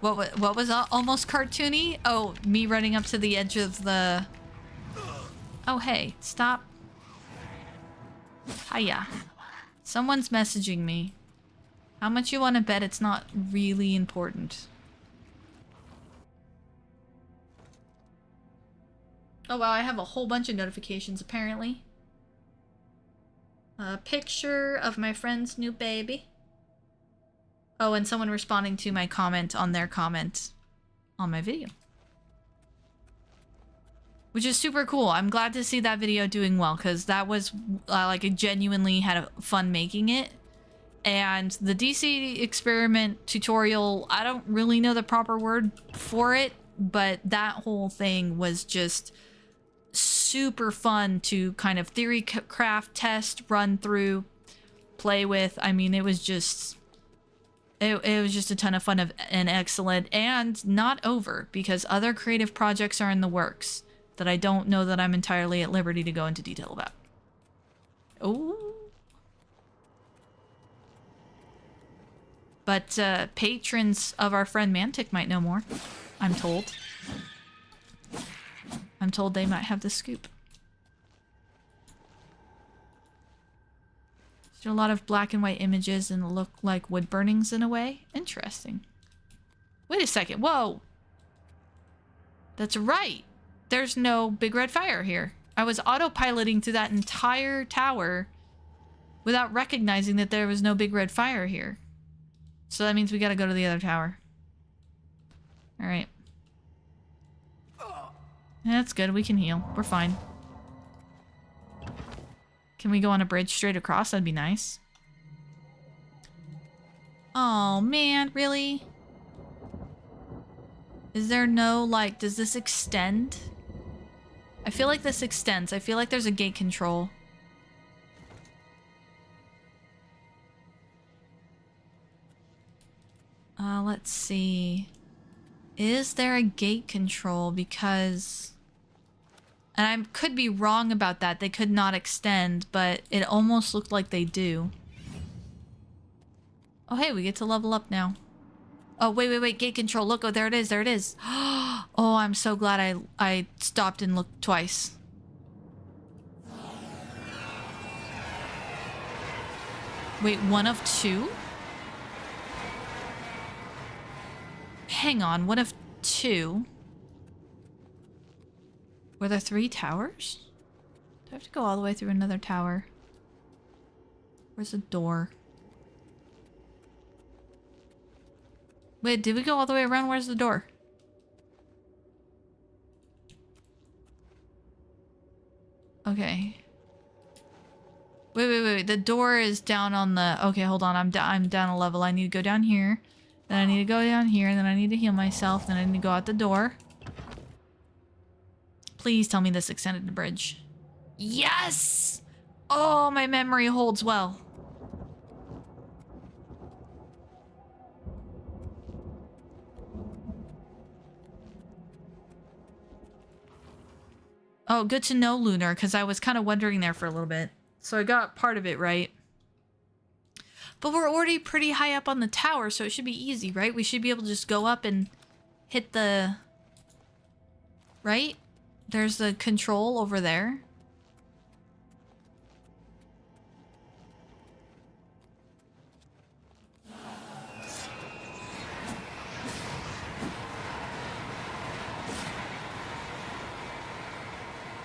What was almost cartoony? Oh, me running up to the edge of the... Oh, hey, stop. Hiya. Someone's messaging me. How much you want to bet it's not really important? Oh, wow, I have a whole bunch of notifications, apparently. A picture of my friend's new baby. Oh, and someone responding to my comment on their comment on my video. Which is super cool. I'm glad to see that video doing well, because that was, like, I genuinely had fun making it. And the DC experiment tutorial, I don't really know the proper word for it, but that whole thing was just super fun to kind of theory craft, test, run through, play with. I mean, it was just... It was just a ton of fun and excellent, and not over, because other creative projects are in the works that I don't know that I'm entirely at liberty to go into detail about. Oh. But patrons of our friend Mantic might know more, I'm told. I'm told they might have the scoop. There's a lot of black and white images and look like wood burnings in a way. Interesting. Wait a second. Whoa. That's right. There's no big red fire here. I was autopiloting through that entire tower without recognizing that there was no big red fire here. So that means we gotta go to the other tower. Alright. That's good. We can heal. We're fine. Can we go on a bridge straight across? That'd be nice. Oh, man. Really? Is there no, like, does this extend? I feel like this extends. I feel like there's a gate control. Let's see. Is there a gate control? Because... And I could be wrong about that. They could not extend, but it almost looked like they do. Oh, hey, we get to level up now. Oh, wait. Gate control. Look, oh, there it is. There it is. Oh, I'm so glad I stopped and looked twice. Wait, 1 of 2? Hang on, what if 2. Were there 3 towers? Do I have to go all the way through another tower? Where's the door? Wait, did we go all the way around? Where's the door? Okay. Wait. The door is down on the... Okay, hold on. I'm down a level. I need to go down here. Then I need to go down here. Then I need to heal myself. Then I need to go out the door. Please tell me this extended the bridge. Yes! Oh, my memory holds well. Oh, good to know, Lunar, because I was kind of wondering there for a little bit. So I got part of it right. But we're already pretty high up on the tower, so it should be easy, right? We should be able to just go up and hit the... Right? There's the control over there.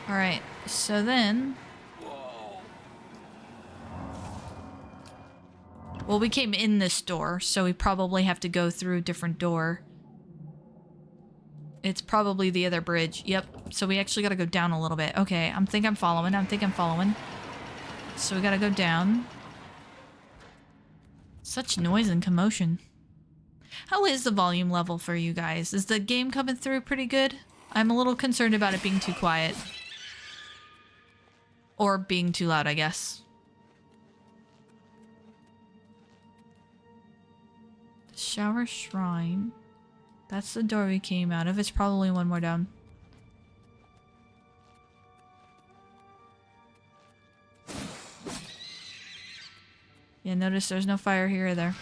Alright, so then... Well, we came in this door, so we probably have to go through a different door. It's probably the other bridge. Yep, so we actually gotta go down a little bit. Okay, I think I'm following. So we gotta go down. Such noise and commotion. How is the volume level for you guys? Is the game coming through pretty good? I'm a little concerned about it being too quiet. Or being too loud, I guess. Shower Shrine. That's the door we came out of. It's probably one more down. Yeah, notice there's no fire here or there.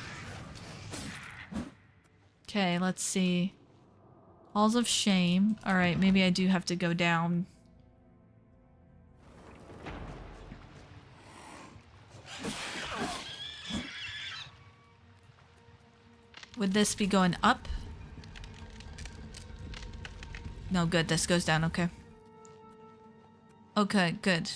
Okay, let's see. Halls of Shame. Alright, maybe I do have to go down. Would this be going up? No, good. This goes down. Okay. Okay, good.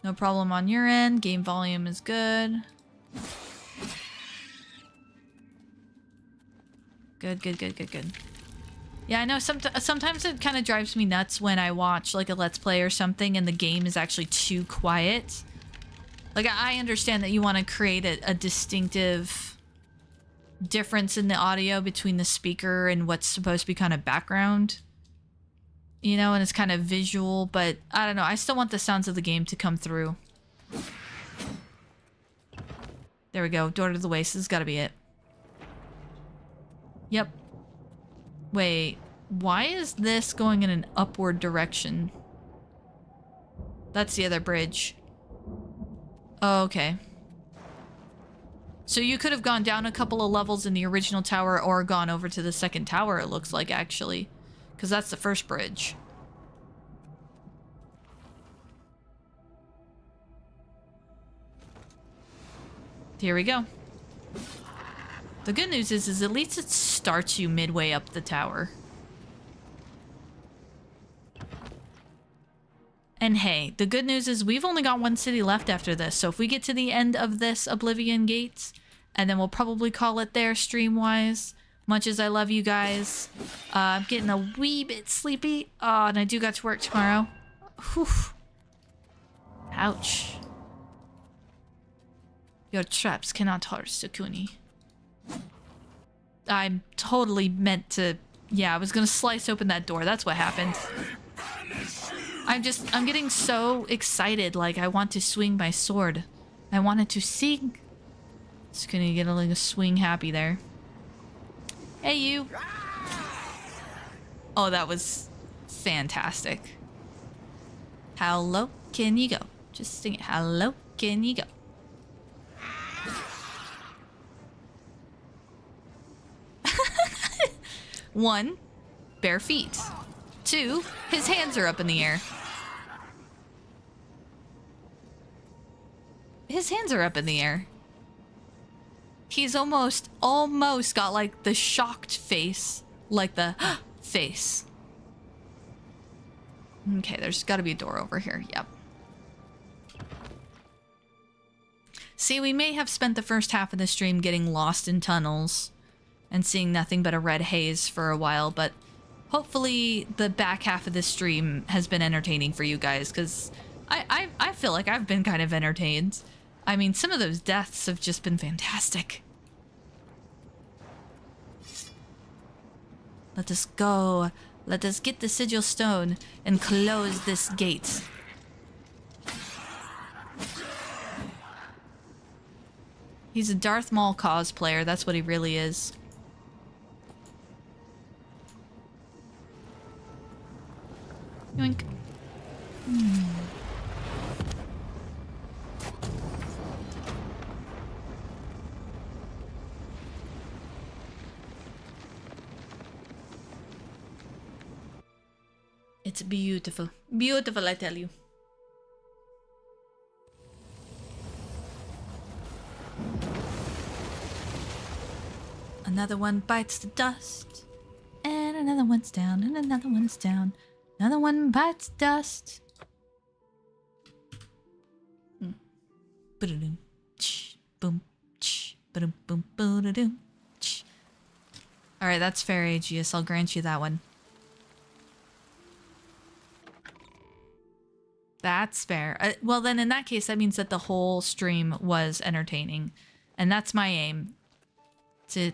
No problem on your end. Game volume is good. Good. Yeah, I know sometimes it kind of drives me nuts when I watch like a Let's Play or something and the game is actually too quiet. Like, I understand that you want to create a distinctive difference in the audio between the speaker and what's supposed to be kind of background. You know, and it's kind of visual, but I don't know. I still want the sounds of the game to come through. There we go. Door to the Waste. This has got to be it. Yep. Wait. Why is this going in an upward direction? That's the other bridge. Oh, okay. So you could have gone down a couple of levels in the original tower or gone over to the second tower, it looks like, actually. Because that's the first bridge. Here we go. The good news is at least it starts you midway up the tower. And hey, the good news is we've only got one city left after this. So if we get to the end of this Oblivion Gates, and then we'll probably call it there stream-wise. Much as I love you guys. I'm getting a wee bit sleepy. Oh, and I do got to work tomorrow. Whew. Ouch. Your traps cannot hurt Sukuni. I'm totally meant to... Yeah, I was gonna slice open that door. That's what happened. I'm getting so excited. Like, I want to swing my sword. I wanted to sing. Just gonna get a swing happy there. Hey, you. Oh, that was fantastic. How low can you go? Just sing it. How low can you go? One, bare feet. Two, his hands are up in the air. His hands are up in the air. He's almost got like the shocked face, like the face. Okay, there's got to be a door over here. Yep. See, we may have spent the first half of the stream getting lost in tunnels and seeing nothing but a red haze for a while, but hopefully the back half of this stream has been entertaining for you guys, because I feel like I've been kind of entertained. I mean, some of those deaths have just been fantastic. Let us go. Let us get the sigil stone and close this gate. He's a Darth Maul cosplayer. That's what he really is. Yoink. It's beautiful. Beautiful, I tell you. Another one bites the dust. And another one's down. And another one's down. Another one bites dust. Boom. Boom. Boom. Boom. Boom. Alright, that's fair, Aegeus. I'll grant you that one. That's fair. Well, then in that case, that means that the whole stream was entertaining. And that's my aim. To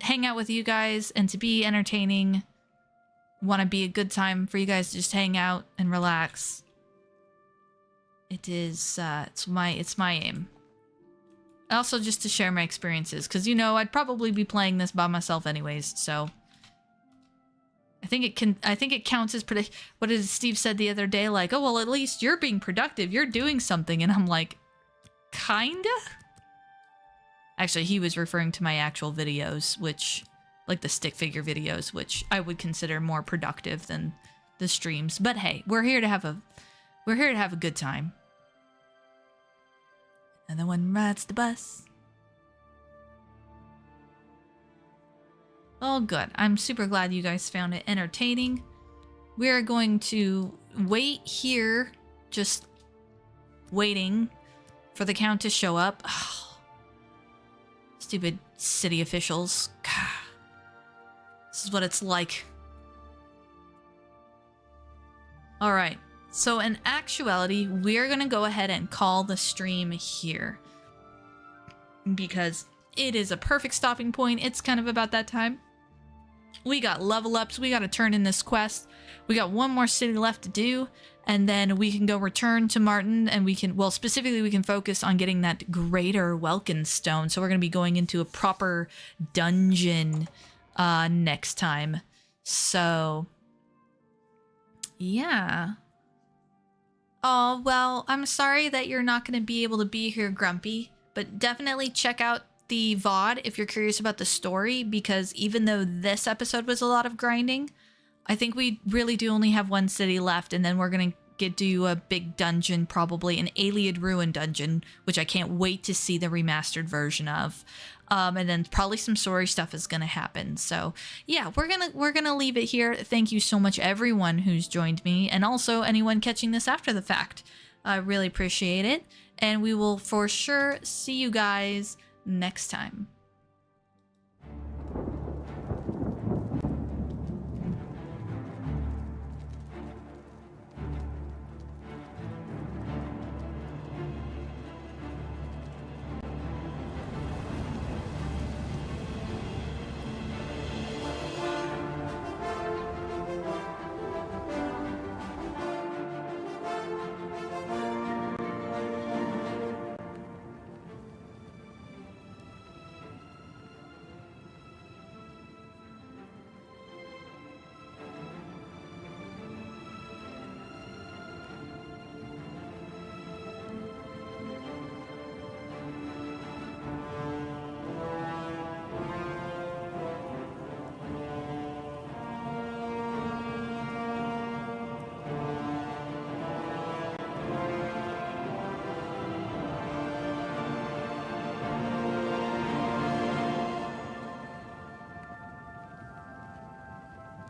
hang out with you guys and to be entertaining. Want to be a good time for you guys to just hang out and relax. It is, it's my aim. Also just to share my experiences, because, you know, I'd probably be playing this by myself anyways, so... I think it counts as what did Steve said the other day, like, oh, well, at least you're being productive, you're doing something, and I'm like, kinda? Actually, he was referring to my actual videos, which, like the stick figure videos, which I would consider more productive than the streams. But hey, we're here to have a good time. Another one rides the bus. Oh, good. I'm super glad you guys found it entertaining. We're going to wait here, just waiting for the count to show up. Oh, stupid city officials. God. This is what it's like. All right. So in actuality, we're going to go ahead and call the stream here, because it is a perfect stopping point. It's kind of about that time. We got level ups. We got to turn in this quest. We got one more city left to do, and then we can go return to Martin, and we can, well, specifically we can focus on getting that greater Welkin stone. So we're going to be going into a proper dungeon next time. So yeah. Oh, well, I'm sorry that you're not going to be able to be here, Grumpy, but definitely check out the VOD if you're curious about the story, because even though this episode was a lot of grinding, I think we really do only have one city left, and then we're gonna do a big dungeon, probably an Alien Ruin dungeon, which I can't wait to see the remastered version of. And then probably some story stuff is gonna happen. So yeah, we're gonna leave it here. Thank you so much everyone who's joined me, and also anyone catching this after the fact. I really appreciate it, and we will for sure see you guys next time.